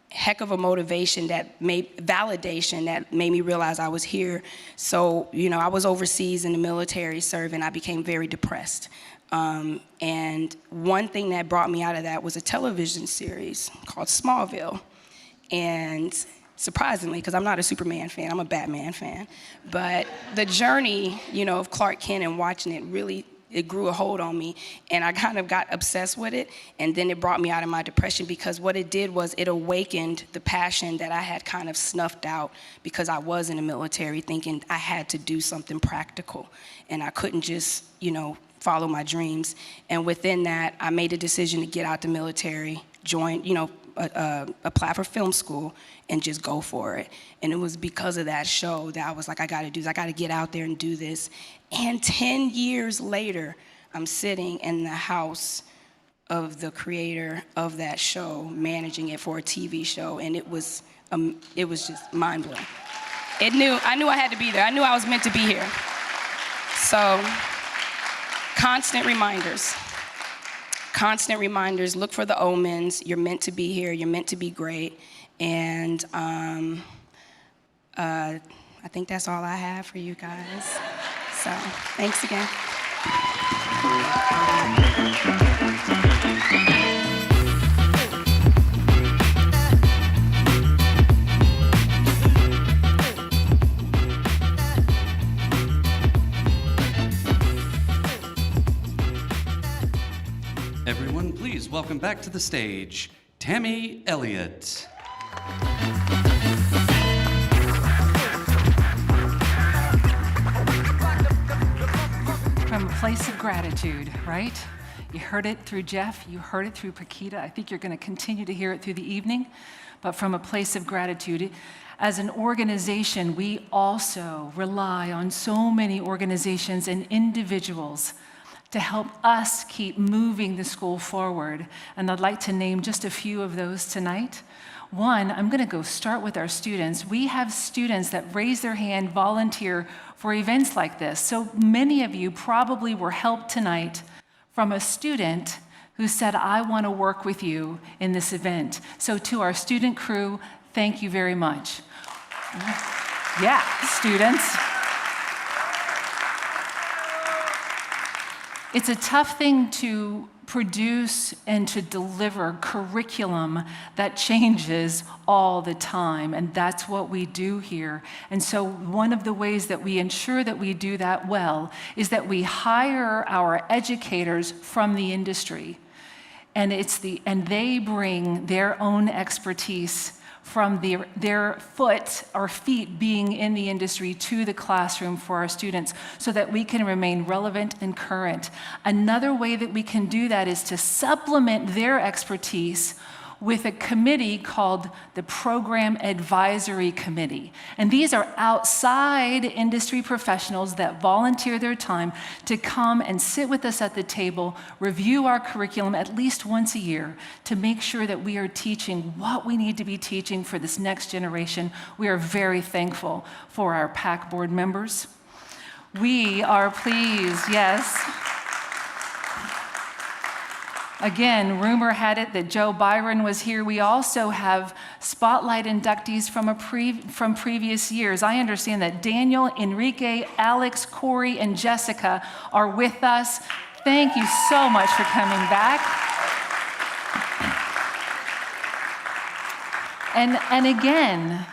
heck of a validation that made me realize I was here. So, you know, I was overseas in the military serving. I became very depressed. And one thing that brought me out of that was a television series called Smallville. And surprisingly, because I'm not a Superman fan, I'm a Batman fan, but the journey, you know, of Clark Kent and watching it it grew a hold on me, and I kind of got obsessed with it, and then it brought me out of my depression, because what it did was it awakened the passion that I had kind of snuffed out because I was in the military, thinking I had to do something practical, and I couldn't just, you know, follow my dreams. And within that, I made a decision to get out the military, join, you know, apply for film school, and just go for it. And it was because of that show that I was like, I gotta get out there and do this. And 10 years later, I'm sitting in the house of the creator of that show, managing it for a TV show, and it was just mind-blowing. I knew I had to be there. I knew I was meant to be here. So, constant reminders. Look for the omens. You're meant to be here. You're meant to be great. And I think that's all I have for you guys. So thanks again. Everyone, please welcome back to the stage, Tammy Elliott. From a place of gratitude, right? You heard it through Jeff, you heard it through Paquita. I think you're going to continue to hear it through the evening, but from a place of gratitude. As an organization, we also rely on so many organizations and individuals to help us keep moving the school forward. And I'd like to name just a few of those tonight. One, I'm going to go start with our students. We have students that raise their hand, volunteer for events like this. So many of you probably were helped tonight from a student who said, I want to work with you in this event. So to our student crew, thank you very much. Yeah, students. It's a tough thing to produce and to deliver curriculum that changes all the time, and that's what we do here. And so one of the ways that we ensure that we do that well is that we hire our educators from the industry, and they bring their own expertise from their foot or feet being in the industry to the classroom for our students so that we can remain relevant and current. Another way that we can do that is to supplement their expertise with a committee called the Program Advisory Committee. And these are outside industry professionals that volunteer their time to come and sit with us at the table, review our curriculum at least once a year to make sure that we are teaching what we need to be teaching for this next generation. We are very thankful for our PAC board members. We are pleased, yes. Again, rumor had it that Joe Byron was here. We also have Spotlight inductees from previous years. I understand that Daniel, Enrique, Alex, Corey, and Jessica are with us. Thank you so much for coming back. And again,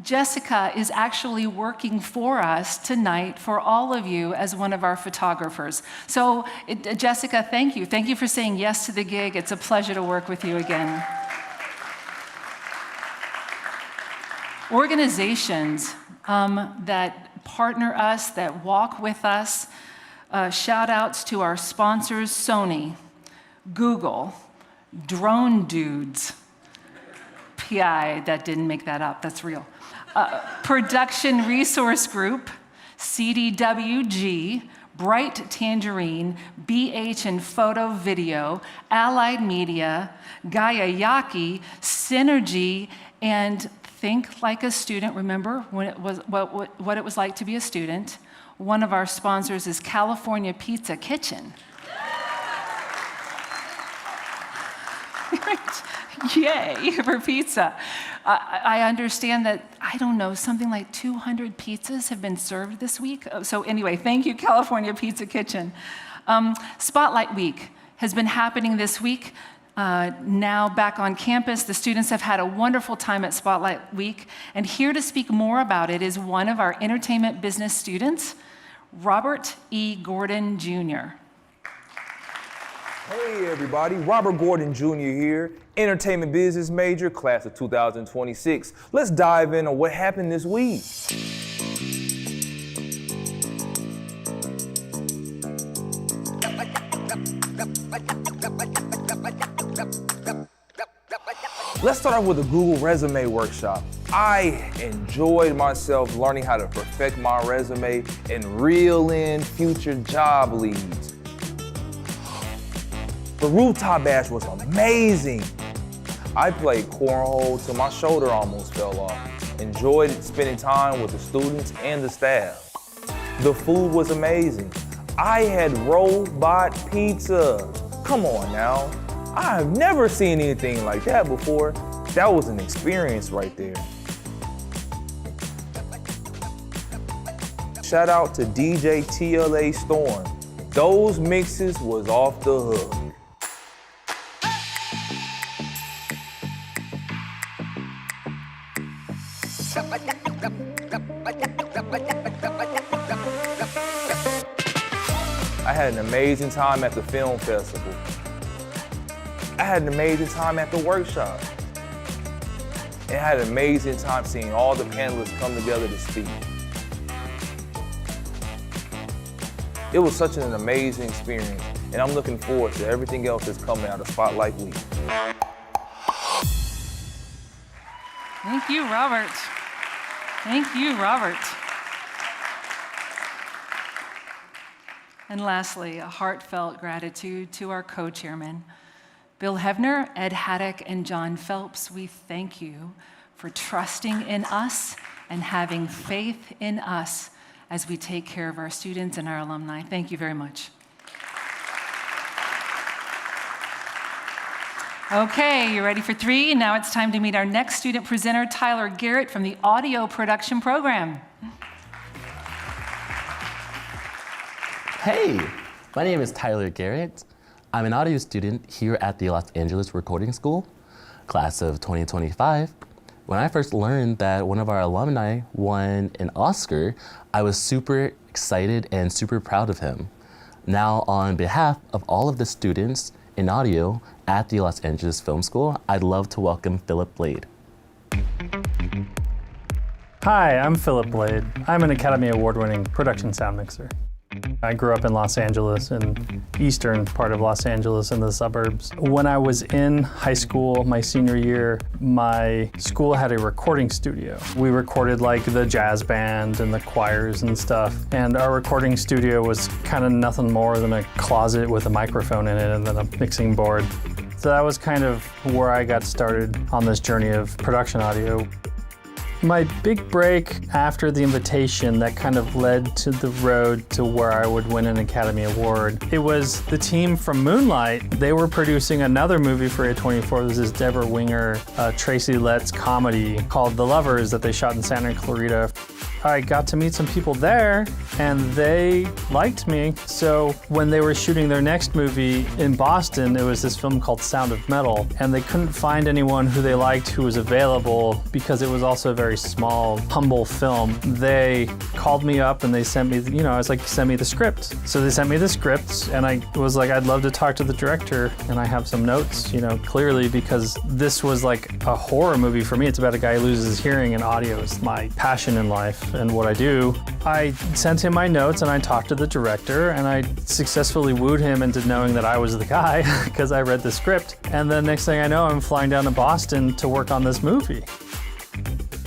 Jessica is actually working for us tonight for all of you as one of our photographers. So Jessica, thank you. Thank you for saying yes to the gig. It's a pleasure to work with you again. Organizations that partner us, that walk with us, shout outs to our sponsors, Sony, Google, Drone Dudes, PI, that didn't make that up, that's real. Production Resource Group, CDWG, Bright Tangerine, BH and Photo Video, Allied Media, Gaia Yaki, Synergy, and Think Like a Student. Remember when it was, what it was like to be a student. One of our sponsors is California Pizza Kitchen. Yay for pizza. I understand that, I don't know, something like 200 pizzas have been served this week. So anyway, thank you, California Pizza Kitchen. Spotlight Week has been happening this week. Now back on campus, the students have had a wonderful time at Spotlight Week. And here to speak more about it is one of our entertainment business students, Robert E. Gordon Jr. Hey everybody, Robert Gordon Jr. here, entertainment business major, class of 2026. Let's dive into what happened this week. Let's start off with a Google resume workshop. I enjoyed myself learning how to perfect my resume and reel in future job leads. The rooftop bash was amazing. I played cornhole till my shoulder almost fell off. Enjoyed spending time with the students and the staff. The food was amazing. I had robot pizza. Come on now. I've never seen anything like that before. That was an experience right there. Shout out to DJ TLA Storm. Those mixes was off the hook. I had an amazing time at the film festival. I had an amazing time at the workshop. And I had an amazing time seeing all the panelists come together to speak. It was such an amazing experience, and I'm looking forward to everything else that's coming out of Spotlight Week. Thank you, Robert. Thank you, Robert. And lastly, a heartfelt gratitude to our co-chairman, Bill Hevner, Ed Haddock, and John Phelps, we thank you for trusting in us and having faith in us as we take care of our students and our alumni. Thank you very much. Okay, you ready for 3? Now it's time to meet our next student presenter, Tyler Garrett from the Audio Production Program. Hey, my name is Tyler Garrett. I'm an audio student here at the Los Angeles Recording School, class of 2025. When I first learned that one of our alumni won an Oscar, I was super excited and super proud of him. Now, on behalf of all of the students in audio at the Los Angeles Film School, I'd love to welcome Phillip Bladh. Hi, I'm Phillip Bladh. I'm an Academy Award-winning production sound mixer. I grew up in Los Angeles, in eastern part of Los Angeles in the suburbs. When I was in high school, my senior year, my school had a recording studio. We recorded like the jazz band and the choirs and stuff. And our recording studio was kind of nothing more than a closet with a microphone in it and then a mixing board. So that was kind of where I got started on this journey of production audio. My big break after the invitation that kind of led to the road to where I would win an Academy Award. It was the team from Moonlight. They were producing another movie for A24. This is Deborah Winger, Tracy Letts comedy called The Lovers that they shot in Santa Clarita. I got to meet some people there and they liked me. So when they were shooting their next movie in Boston, it was this film called Sound of Metal, and they couldn't find anyone who they liked who was available because it was also a very small, humble film. They called me up and they sent me, I was like, send me the script. So they sent me the script and I was like, I'd love to talk to the director. And I have some notes, clearly because this was like a horror movie for me. It's about a guy who loses his hearing, and audio is my passion in life and what I do. I sent him my notes and I talked to the director and I successfully wooed him into knowing that I was the guy because I read the script. And then next thing I know, I'm flying down to Boston to work on this movie.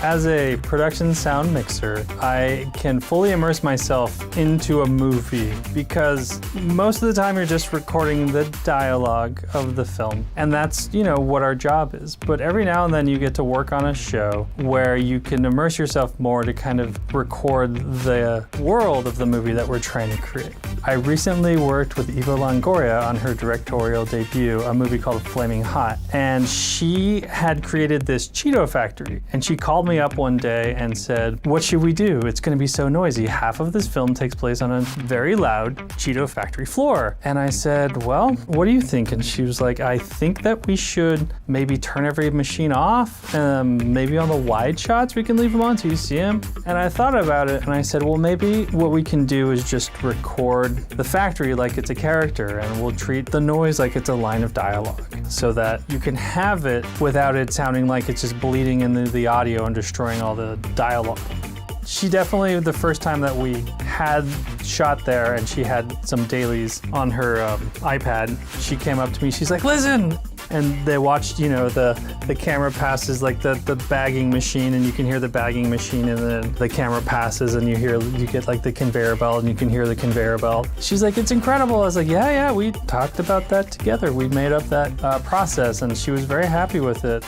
As a production sound mixer, I can fully immerse myself into a movie because most of the time you're just recording the dialogue of the film. And that's, what our job is. But every now and then you get to work on a show where you can immerse yourself more to kind of record the world of the movie that we're trying to create. I recently worked with Eva Longoria on her directorial debut, a movie called Flaming Hot. And she had created this Cheeto factory. And she called me up one day and said, what should we do? It's going to be so noisy. Half of this film takes place on a very loud Cheeto factory floor. And I said, well, what do you think? And she was like, I think that we should maybe turn every machine off. Maybe on the wide shots we can leave them on so you see them. And I thought about it and I said, well, maybe what we can do is just record the factory like it's a character, and we'll treat the noise like it's a line of dialogue so that you can have it without it sounding like it's just bleeding into the audio and destroying all the dialogue. She definitely, the first time that we had shot there and she had some dailies on her iPad, she came up to me, she's like, listen! And they watched, the camera passes like the bagging machine, and you can hear the bagging machine, and then the camera passes and you get like the conveyor belt and you can hear the conveyor belt. She's like, it's incredible. I was like, yeah, we talked about that together. We made up that process, and she was very happy with it.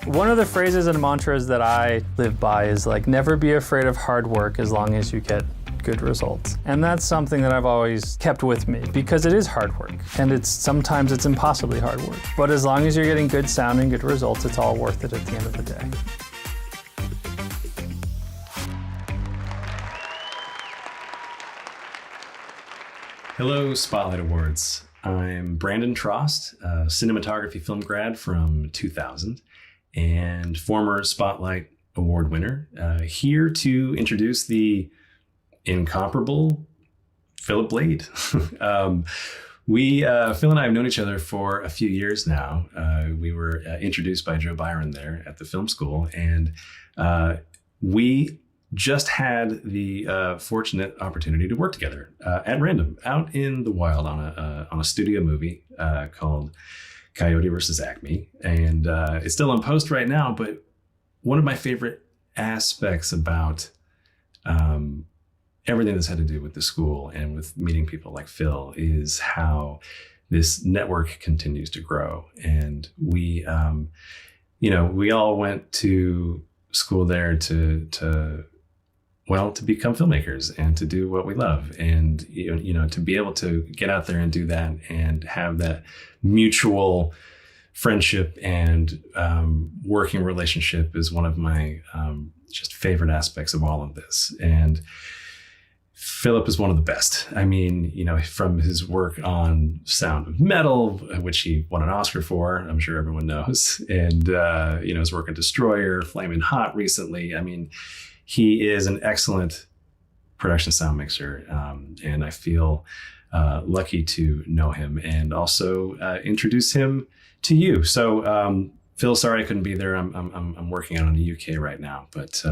One of the phrases and mantras that I live by is like, never be afraid of hard work as long as you get good results. And that's something that I've always kept with me because it is hard work, and sometimes it's impossibly hard work. But as long as you're getting good sound and good results, it's all worth it at the end of the day. Hello, Spotlight Awards. I'm Brandon Trost, a cinematography film grad from 2000 and former Spotlight Award winner, here to introduce the incomparable Phillip Bladh. Phil and I have known each other for a few years now. We were introduced by Joe Byron there at the film school, and we just had the fortunate opportunity to work together at random out in the wild on a studio movie called Coyote vs. Acme, and it's still in post right now. But one of my favorite aspects about everything that's had to do with the school and with meeting people like Phil is how this network continues to grow. And we, we all went to school there to become filmmakers and to do what we love. And, to be able to get out there and do that and have that mutual friendship and working relationship is one of my just favorite aspects of all of this. And Phillip is one of the best. I mean, from his work on Sound of Metal, which he won an Oscar for, I'm sure everyone knows, and, his work on Destroyer, Flamin' Hot recently. I mean, he is an excellent production sound mixer, and I feel lucky to know him and also introduce him to you. So, Phil, sorry I couldn't be there. I'm working out in the UK right now, but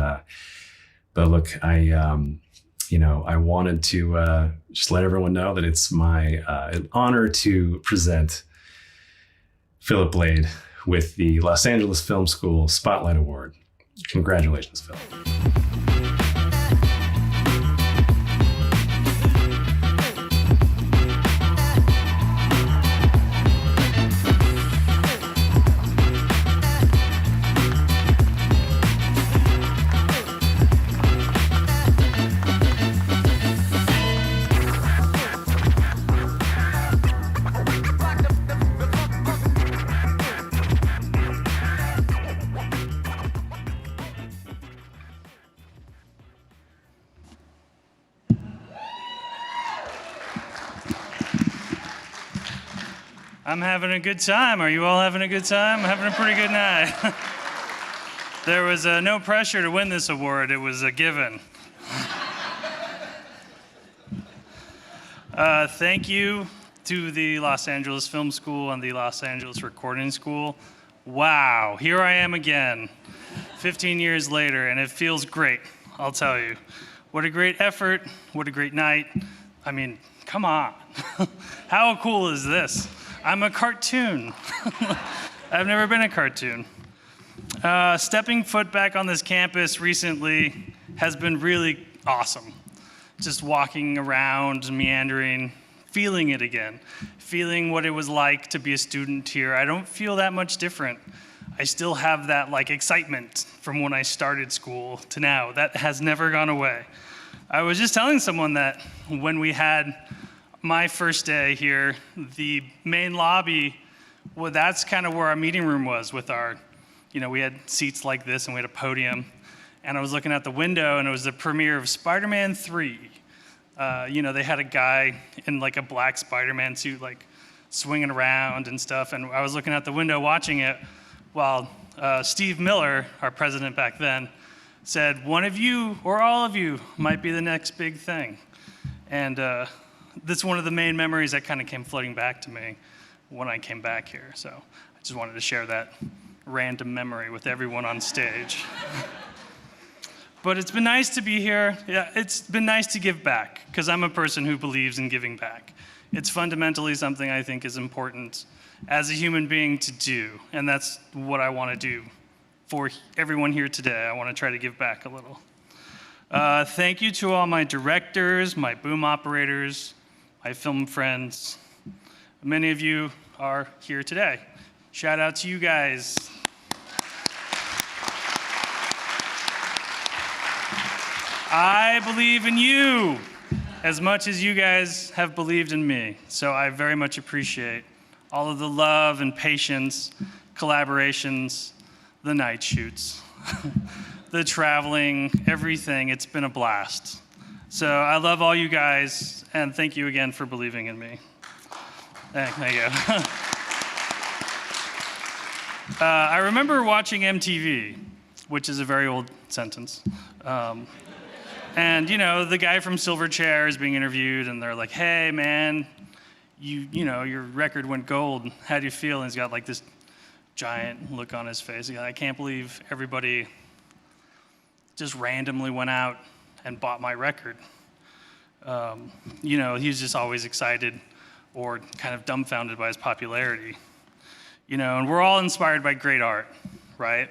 look, I wanted to just let everyone know that it's my an honor to present Phillip Bladh with the Los Angeles Film School Spotlight Award. Congratulations, Phil. I'm having a good time. Are you all having a good time? I'm having a pretty good night. There was no pressure to win this award. It was a given. Thank you to the Los Angeles Film School and the Los Angeles Recording School. Wow, here I am again, 15 years later, and it feels great, I'll tell you. What a great effort, what a great night. I mean, come on. How cool is this? I'm a cartoon. I've never been a cartoon. Stepping foot back on this campus recently has been really awesome. Just walking around, meandering, feeling it again. Feeling what it was like to be a student here. I don't feel that much different. I still have that excitement from when I started school to now. That has never gone away. I was just telling someone that when we had my first day here, the main lobby, well, that's kind of where our meeting room was with our, we had seats like this and we had a podium. And I was looking out the window and it was the premiere of Spider-Man 3. They had a guy in a black Spider-Man suit, swinging around and stuff. And I was looking out the window watching it while Steve Miller, our president back then, said, one of you or all of you might be the next big thing. And that's one of the main memories that kind of came floating back to me when I came back here. So I just wanted to share that random memory with everyone on stage. But it's been nice to be here. Yeah, it's been nice to give back, because I'm a person who believes in giving back. It's fundamentally something I think is important as a human being to do, and that's what I want to do for everyone here today. I want to try to give back a little. Thank you to all my directors, my boom operators, my film friends. Many of you are here today. Shout out to you guys. I believe in you as much as you guys have believed in me. So I very much appreciate all of the love and patience, collaborations, the night shoots, the traveling, everything. It's been a blast. So I love all you guys, and thank you again for believing in me. There you go. I remember watching MTV, which is a very old sentence. And the guy from Silverchair is being interviewed, and they're like, "Hey, man, your record went gold. How do you feel?" And he's got this giant look on his face. He's like, "I can't believe everybody just randomly went out and bought my record." He was just always excited or kind of dumbfounded by his popularity. And we're all inspired by great art, right?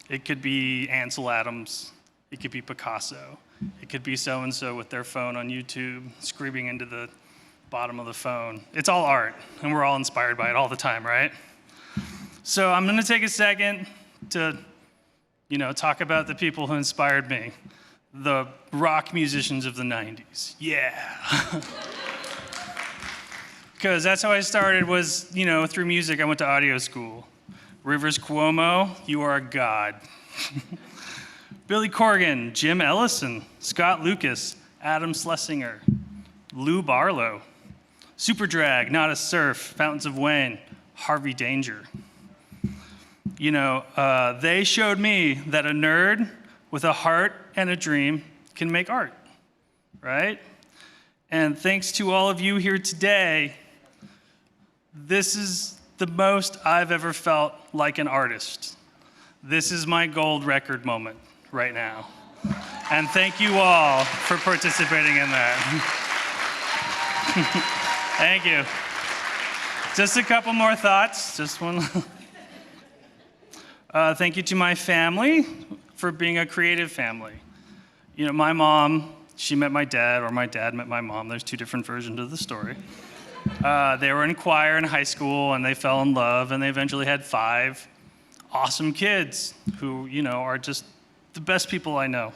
It could be Ansel Adams. It could be Picasso. It could be so-and-so with their phone on YouTube screaming into the bottom of the phone. It's all art, and we're all inspired by it all the time, right? So I'm gonna take a second to, talk about the people who inspired me. The rock musicians of the 90s, yeah. Because that's how I started was, through music. I went to audio school. Rivers Cuomo, you are a god. Billy Corgan, Jim Ellison, Scott Lucas, Adam Schlesinger, Lou Barlow, Superdrag, Not a Surf, Fountains of Wayne, Harvey Danger. They showed me that a nerd with a heart and a dream can make art, right? And thanks to all of you here today, this is the most I've ever felt like an artist. This is my gold record moment right now. And thank you all for participating in that. Thank you. Just a couple more thoughts, just one. Thank you to my family for being a creative family. My mom, she met my dad, or my dad met my mom. There's two different versions of the story. They were in choir in high school, and they fell in love, and they eventually had 5 awesome kids who, are just the best people I know.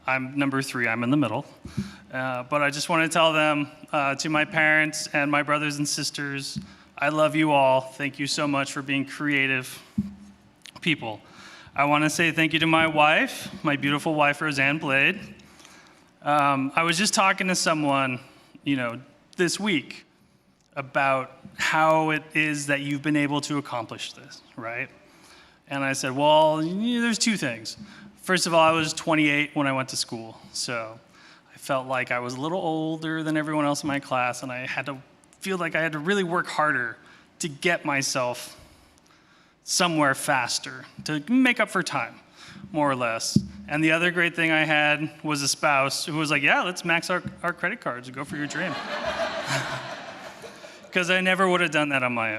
I'm number 3, I'm in the middle. But I just want to tell them, to my parents and my brothers and sisters, I love you all. Thank you so much for being creative people. I want to say thank you to my wife, my beautiful wife, Roseanne Bladh. I was just talking to someone, this week about how it is that you've been able to accomplish this, right? And I said, well, there's 2 things. First of all, I was 28 when I went to school, so I felt like I was a little older than everyone else in my class, and I had to feel like I had to really work harder to get myself somewhere faster, to make up for time, more or less. And the other great thing I had was a spouse who was like, yeah, let's max our credit cards and go for your dream. Because I never would have done that on my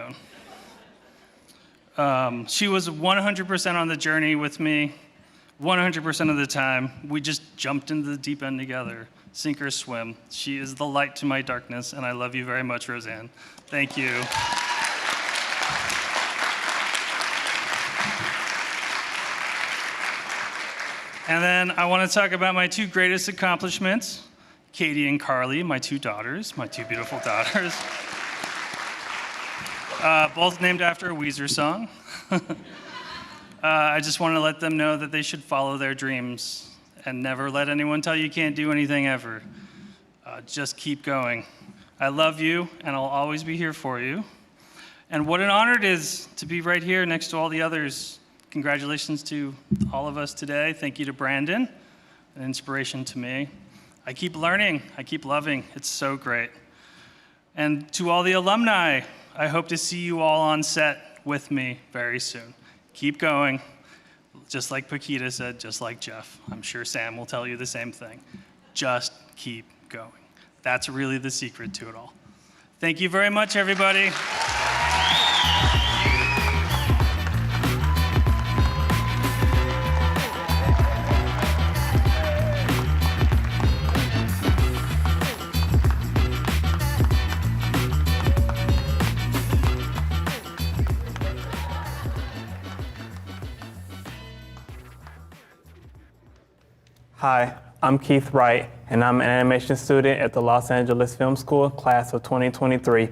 own. She was 100% on the journey with me, 100% of the time. We just jumped into the deep end together, sink or swim. She is the light to my darkness, and I love you very much, Roseanne. Thank you. And then I want to talk about my 2 greatest accomplishments, Katie and Carly, my 2 daughters, my 2 beautiful daughters. Both named after a Weezer song. I just want to let them know that they should follow their dreams and never let anyone tell you can't do anything ever. Just keep going. I love you, and I'll always be here for you. And what an honor it is to be right here next to all the others. Congratulations to all of us today. Thank you to Brandon, an inspiration to me. I keep learning, I keep loving, it's so great. And to all the alumni, I hope to see you all on set with me very soon. Keep going, just like Paquita said, just like Jeff. I'm sure Sam will tell you the same thing. Just keep going. That's really the secret to it all. Thank you very much, everybody. Hi, I'm Keith Wright, and I'm an animation student at the Los Angeles Film School, class of 2023.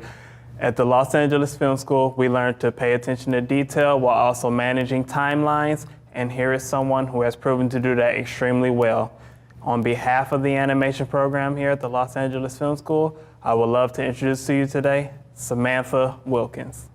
At the Los Angeles Film School, we learn to pay attention to detail while also managing timelines, and here is someone who has proven to do that extremely well. On behalf of the animation program here at the Los Angeles Film School, I would love to introduce to you today, Samantha Wilkins.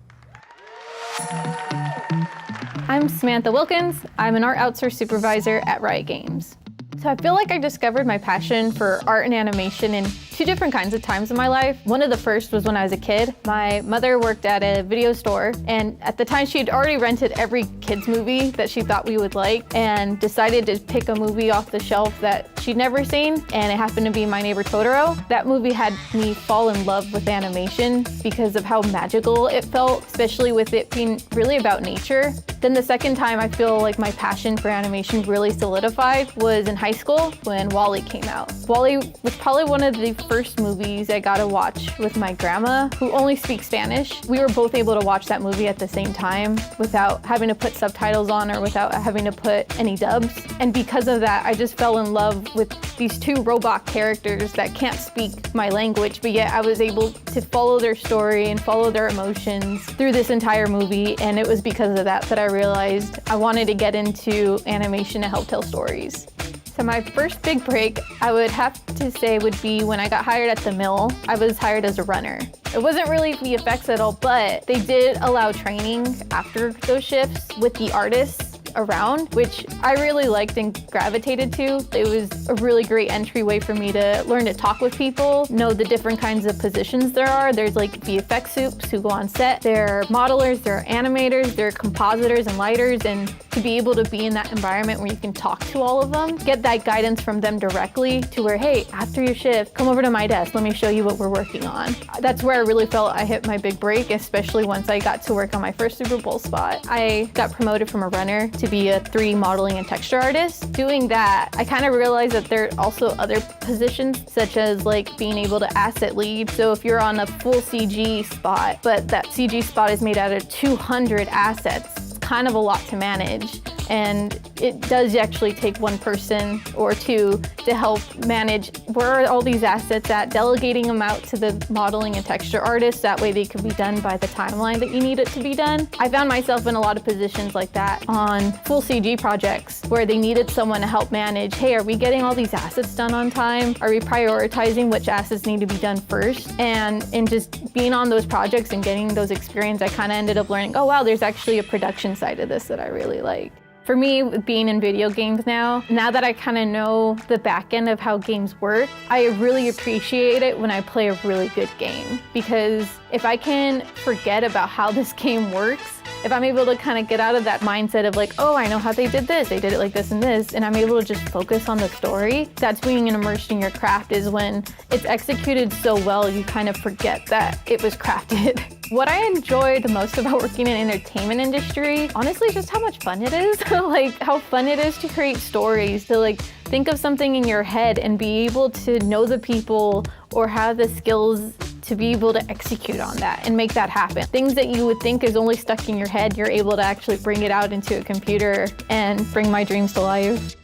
I'm Samantha Wilkins. I'm an art outsource supervisor at Riot Games. So I feel like I discovered my passion for art and animation in 2 different kinds of times in my life. One of the first was when I was a kid. My mother worked at a video store, and at the time she'd already rented every kids movie that she thought we would like and decided to pick a movie off the shelf that she'd never seen, and it happened to be My Neighbor Totoro. That movie had me fall in love with animation because of how magical it felt, especially with it being really about nature. Then the second time I feel like my passion for animation really solidified was in high school when WALL-E came out. WALL-E was probably one of the first movies I got to watch with my grandma, who only speaks Spanish. We were both able to watch that movie at the same time without having to put subtitles on or without having to put any dubs. And because of that, I just fell in love with these two robot characters that can't speak my language, but yet I was able to follow their story and follow their emotions through this entire movie. And it was because of that that I realized I wanted to get into animation to help tell stories. So my first big break, I would have to say, would be when I got hired at the mill. I was hired as a runner. It wasn't really VFX at all, but they did allow training after those shifts with the artists around, which I really liked and gravitated to. It was a really great entryway for me to learn to talk with people, know the different kinds of positions there are. There's like VFX soups who go on set. There are modelers, there are animators, there are compositors and lighters, and to be able to be in that environment where you can talk to all of them, get that guidance from them directly to where, hey, after your shift, come over to my desk, let me show you what we're working on. That's where I really felt I hit my big break, especially once I got to work on my first Super Bowl spot. I got promoted from a runner to be a 3D modeling and texture artist. Doing that, I kind of realized that there are also other positions, such as like being able to asset lead. So if you're on a full CG spot, but that CG spot is made out of 200 assets, it's kind of a lot to manage. And it does actually take one person or two to help manage where are all these assets at, delegating them out to the modeling and texture artists. That way they could be done by the timeline that you need it to be done. I found myself in a lot of positions like that on full CG projects where they needed someone to help manage, hey, are we getting all these assets done on time? Are we prioritizing which assets need to be done first? And in just being on those projects and getting those experience, I kind of ended up learning, oh wow, there's actually a production side of this that I really like. For me, being in video games now that I kind of know the back end of how games work, I really appreciate it when I play a really good game. Because if I can forget about how this game works, if I'm able to kind of get out of that mindset of like, oh, I know how they did this, they did it like this and this, and I'm able to just focus on the story, that's being immersed in your craft, is when it's executed so well, you kind of forget that it was crafted. What I enjoy the most about working in the entertainment industry, honestly, is just how much fun it is. Like how fun it is to create stories, to like think of something in your head and be able to know the people or have the skills to be able to execute on that and make that happen. Things that you would think is only stuck in your head, you're able to actually bring it out into a computer and bring my dreams to life.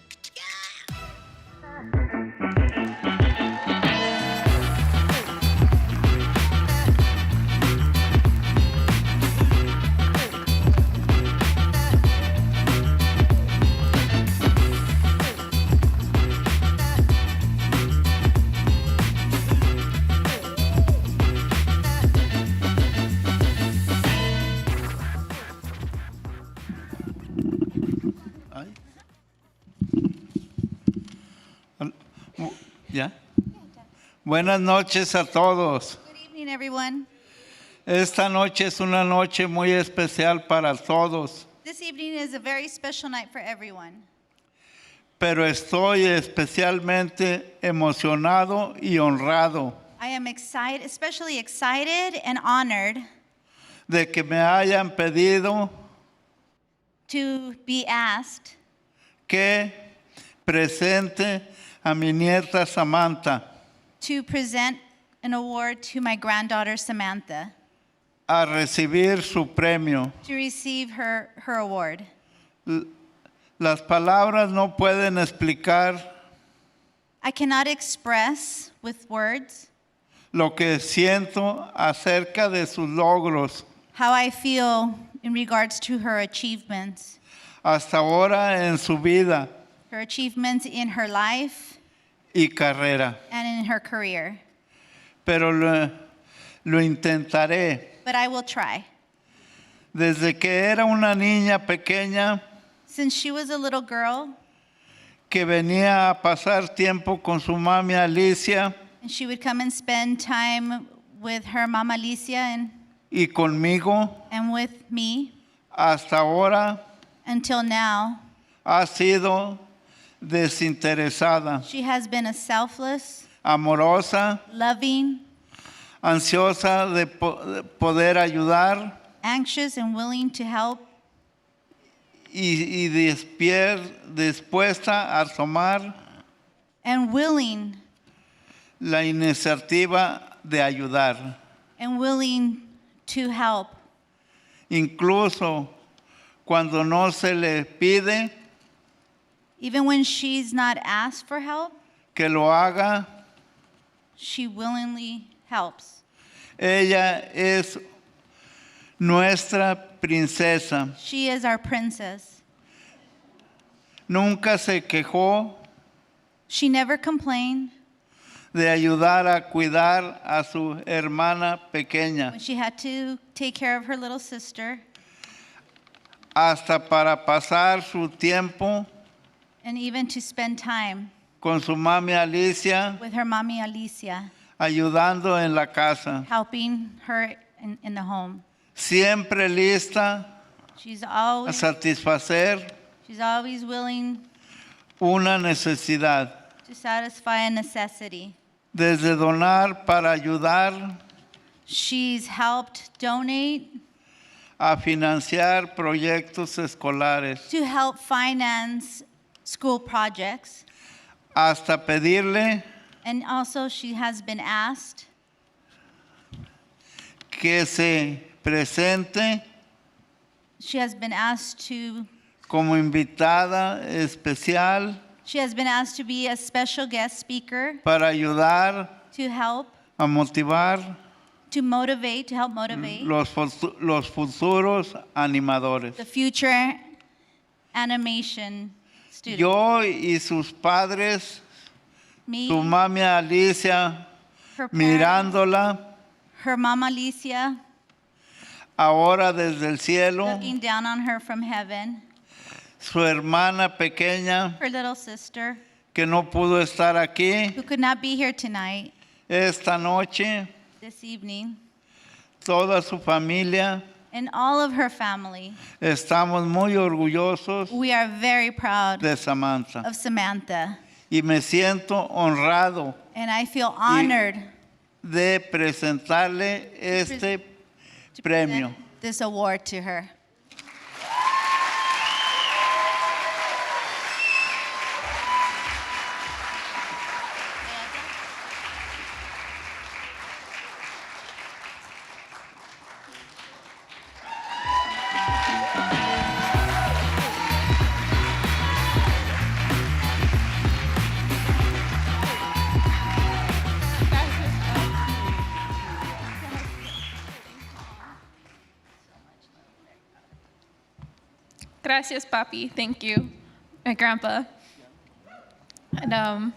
¿Ya? Buenas noches a todos. Good evening, everyone. Esta noche es una noche muy especial para todos, This evening is a very special night for everyone. pero estoy especialmente emocionado y honrado I am especially excited and honored de que me hayan pedido to be asked que presente a mi nieta Samantha to present an award to my granddaughter Samantha a recibir su premio. to receive her award. Las palabras no pueden explicar I cannot express with words lo que siento acerca de sus logros how I feel in regards to her achievements. hasta ahora en su vida Her achievements in her life y carrera. and in her career. Pero lo intentaré. But I will try. Desde que era una niña pequeña Since she was a little girl que venía a pasar tiempo con su mami Alicia and she would come and spend time with her mama Alicia y conmigo, and with me, hasta ahora until now, ha sido desinteresada, she has been a selfless, amorosa, loving, ansiosa de poder ayudar anxious and willing to help, y dispuesta a tomar and willing la iniciativa de ayudar. and willing to help. Incluso cuando no se le pide Even when she's not asked for help, que lo haga, she willingly helps. ella es nuestra princesa. She is our princess. Nunca se quejó She never complained de ayudar a cuidar a su hermana pequeña, when she had to take care of her little sister, hasta para pasar su tiempo and even to spend time con su mami Alicia, with her mommy Alicia, ayudando en la casa. helping her in the home. Siempre lista She's a always satisfacer willing una necesidad. to satisfy a necessity. Desde donar para ayudar She's helped donate a financiar proyectos escolares, to help finance school projects, hasta pedirle and also she has been asked que se presente she has been asked to como invitada especial she has been asked to be a special guest speaker para ayudar to help a motivar to help motivate los futuros animadores. the future animation students. Yo y sus padres, Me, su mami Alicia, her parents, mirándola her mama Alicia, ahora desde el cielo, looking down on her from heaven, su hermana pequeña her little sister, que no pudo estar aquí who could not be here tonight, esta noche, this evening, toda su familia. and all of her family. Estamos muy orgullosos We are very proud de Samantha of Samantha, y me siento honrado and I feel honored de presentarle este premio. this award to her. Gracias, papi. Thank you. My grandpa. And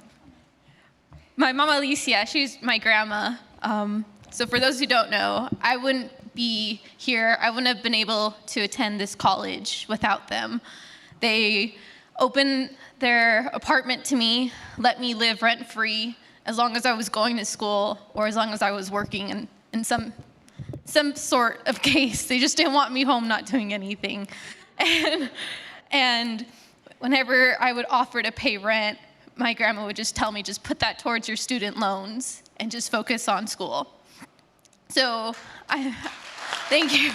my mama Alicia, she's my grandma. So for those who don't know, I wouldn't be here. I wouldn't have been able to attend this college without them. They opened their apartment to me, let me live rent-free as long as I was going to school or as long as I was working in some sort of case. They just didn't want me home not doing anything. And whenever I would offer to pay rent, my grandma would just tell me, just put that towards your student loans and just focus on school. So thank you.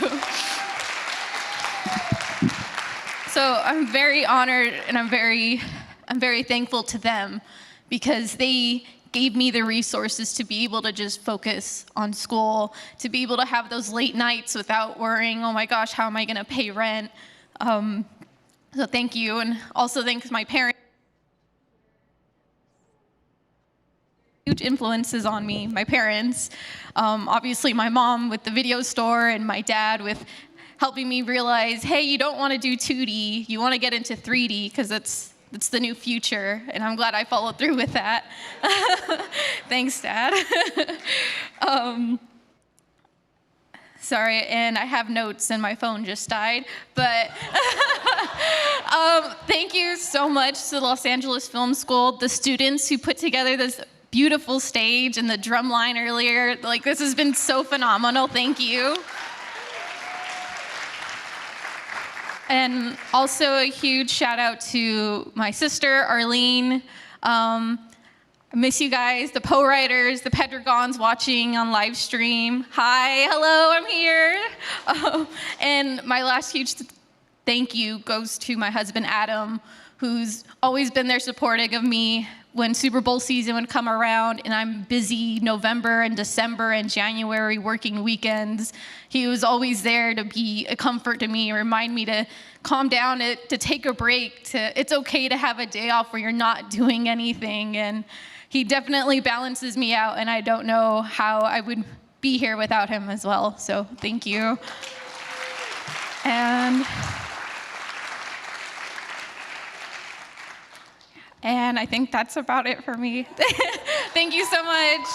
So I'm very honored and I'm very thankful to them because they gave me the resources to be able to just focus on school, to be able to have those late nights without worrying, oh my gosh, how am I gonna pay rent? So thank you, and also thanks my parents. Huge influences on me, my parents. Obviously my mom with the video store and my dad with helping me realize, hey, you don't want to do 2D, you want to get into 3D because it's the new future, and I'm glad I followed through with that. Thanks, Dad. Sorry, and I have notes and my phone just died, but thank you so much to the Los Angeles Film School, the students who put together this beautiful stage and the drum line earlier. Like, this has been so phenomenal, thank you. And also a huge shout out to my sister, Arlene. I miss you guys, the Poe-writers, the Pedragons watching on live stream. Hi, hello, I'm here. And my last huge thank you goes to my husband, Adam, who's always been there supportive of me when Super Bowl season would come around and I'm busy November and December and January working weekends. He was always there to be a comfort to me, remind me to calm down, to take a break, it's okay to have a day off where you're not doing anything. And he definitely balances me out, and I don't know how I would be here without him as well. So thank you. And I think that's about it for me. Thank you so much.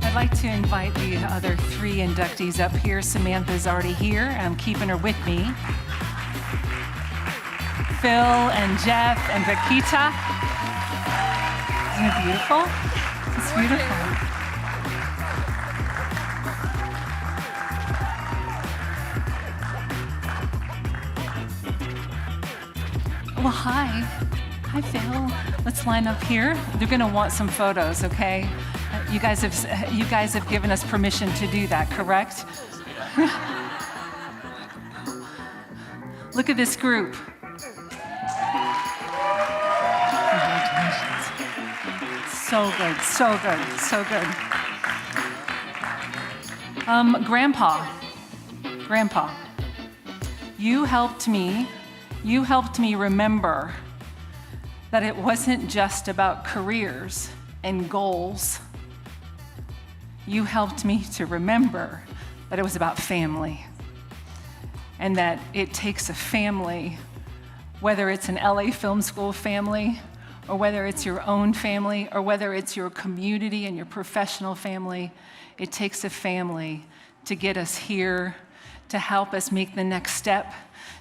I'd like to invite the other 3 inductees up here. Samantha's already here. I'm keeping her with me. Phil and Jeff and Paquita. Isn't it beautiful? It's beautiful. Well, hi. Hi, Phil. Let's line up here. They're gonna want some photos, okay? You guys have given us permission to do that, correct? Look at this group. So good, so good, so good. Grandpa, you helped me remember that it wasn't just about careers and goals. You helped me to remember that it was about family, and that it takes a family, whether it's an LA Film School family, or whether it's your own family, or whether it's your community and your professional family. It takes a family to get us here, to help us make the next step,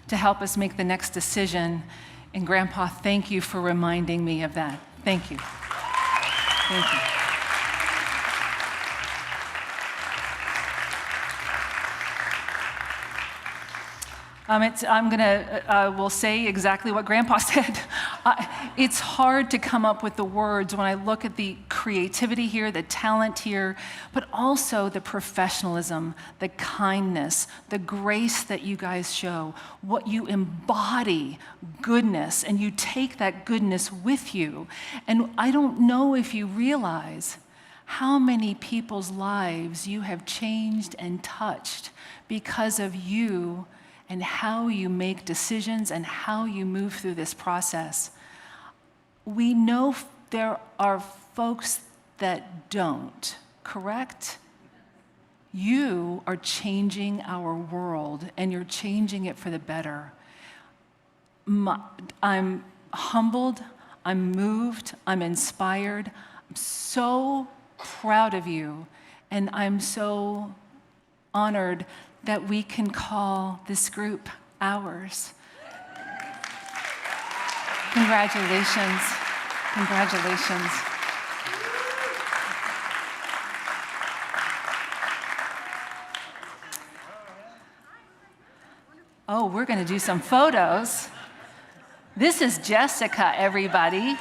to help us make the next decision. And Grandpa, thank you for reminding me of that. Thank you. Thank you. We'll say exactly what Grandpa said. It's hard to come up with the words when I look at the creativity here, the talent here, but also the professionalism, the kindness, the grace that you guys show, what you embody, goodness, and you take that goodness with you. And I don't know if you realize how many people's lives you have changed and touched because of you and how you make decisions and how you move through this process. We know there are folks that don't, correct? You are changing our world, and you're changing it for the better. I'm humbled, I'm moved, I'm inspired. I'm so proud of you, and I'm so honored that we can call this group ours. Congratulations. Congratulations. Oh, we're going to do some photos. This is Jessica, everybody.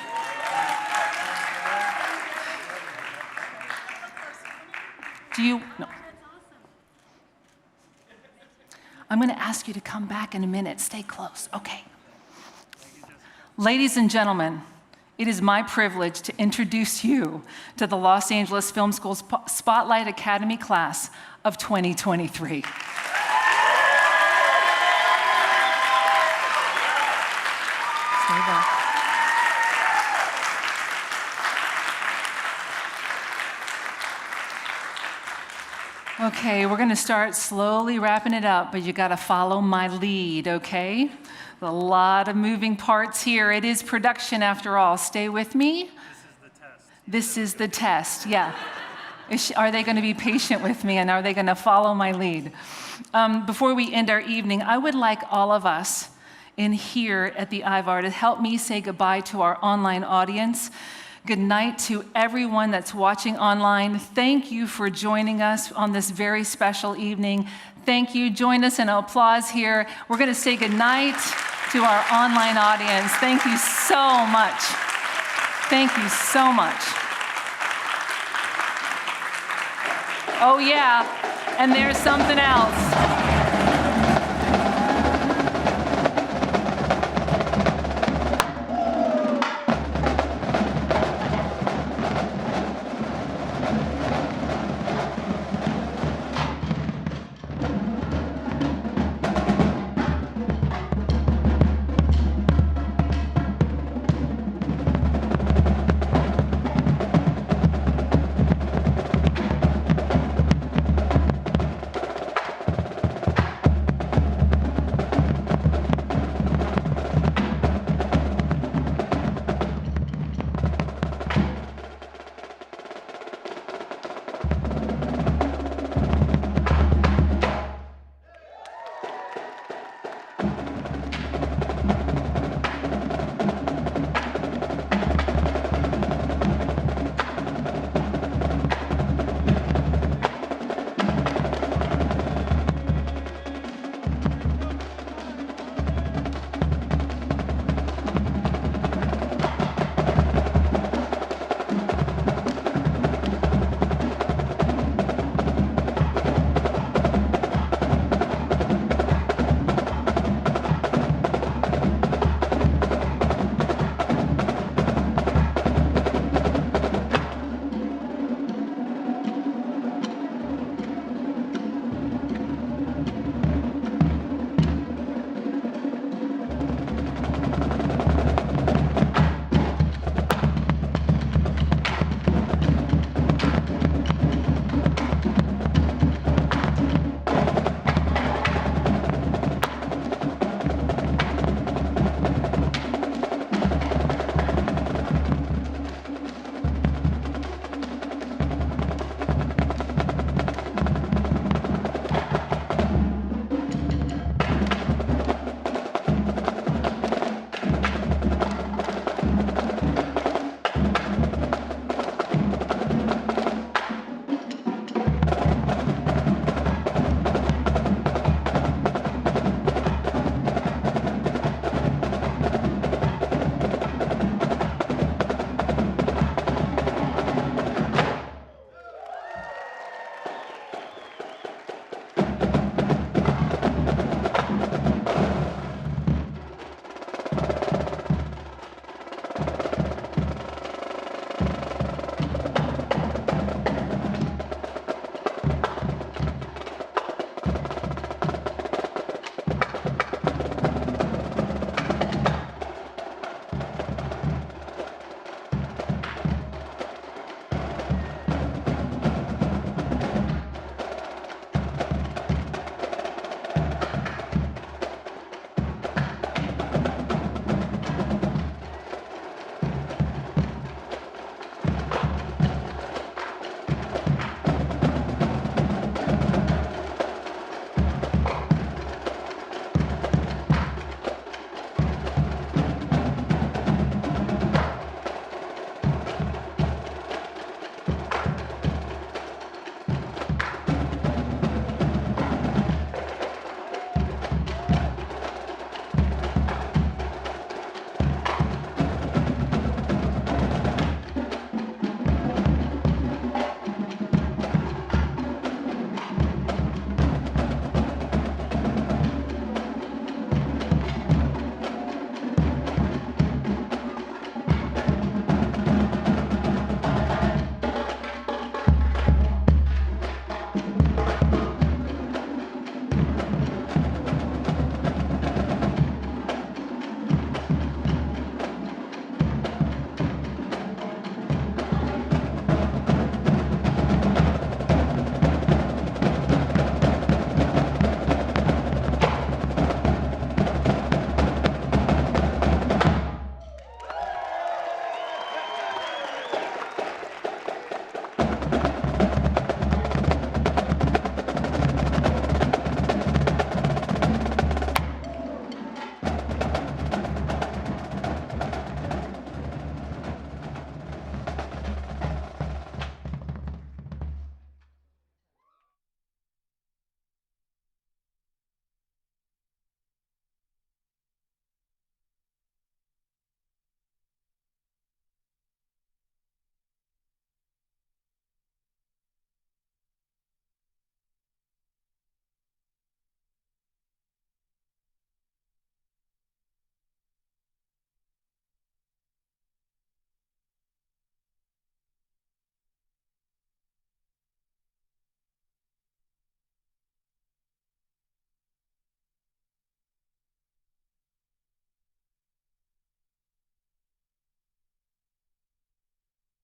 No. I'm going to ask you to come back in a minute. Stay close. Okay. Ladies and gentlemen, it is my privilege to introduce you to the Los Angeles Film School's Spotlight Academy class of 2023. Stay there. Okay, we're gonna start slowly wrapping it up, but you gotta follow my lead, okay? A lot of moving parts here. It is production after all. Stay with me. This is the test, yeah. Are they gonna be patient with me, and are they gonna follow my lead? Before we end our evening, I would like all of us in here at the IVAR to help me say goodbye to our online audience. Good night to everyone that's watching online. Thank you for joining us on this very special evening. Thank you. Join us in applause here. We're going to say good night to our online audience. Thank you so much. Thank you so much. Oh yeah, and there's something else.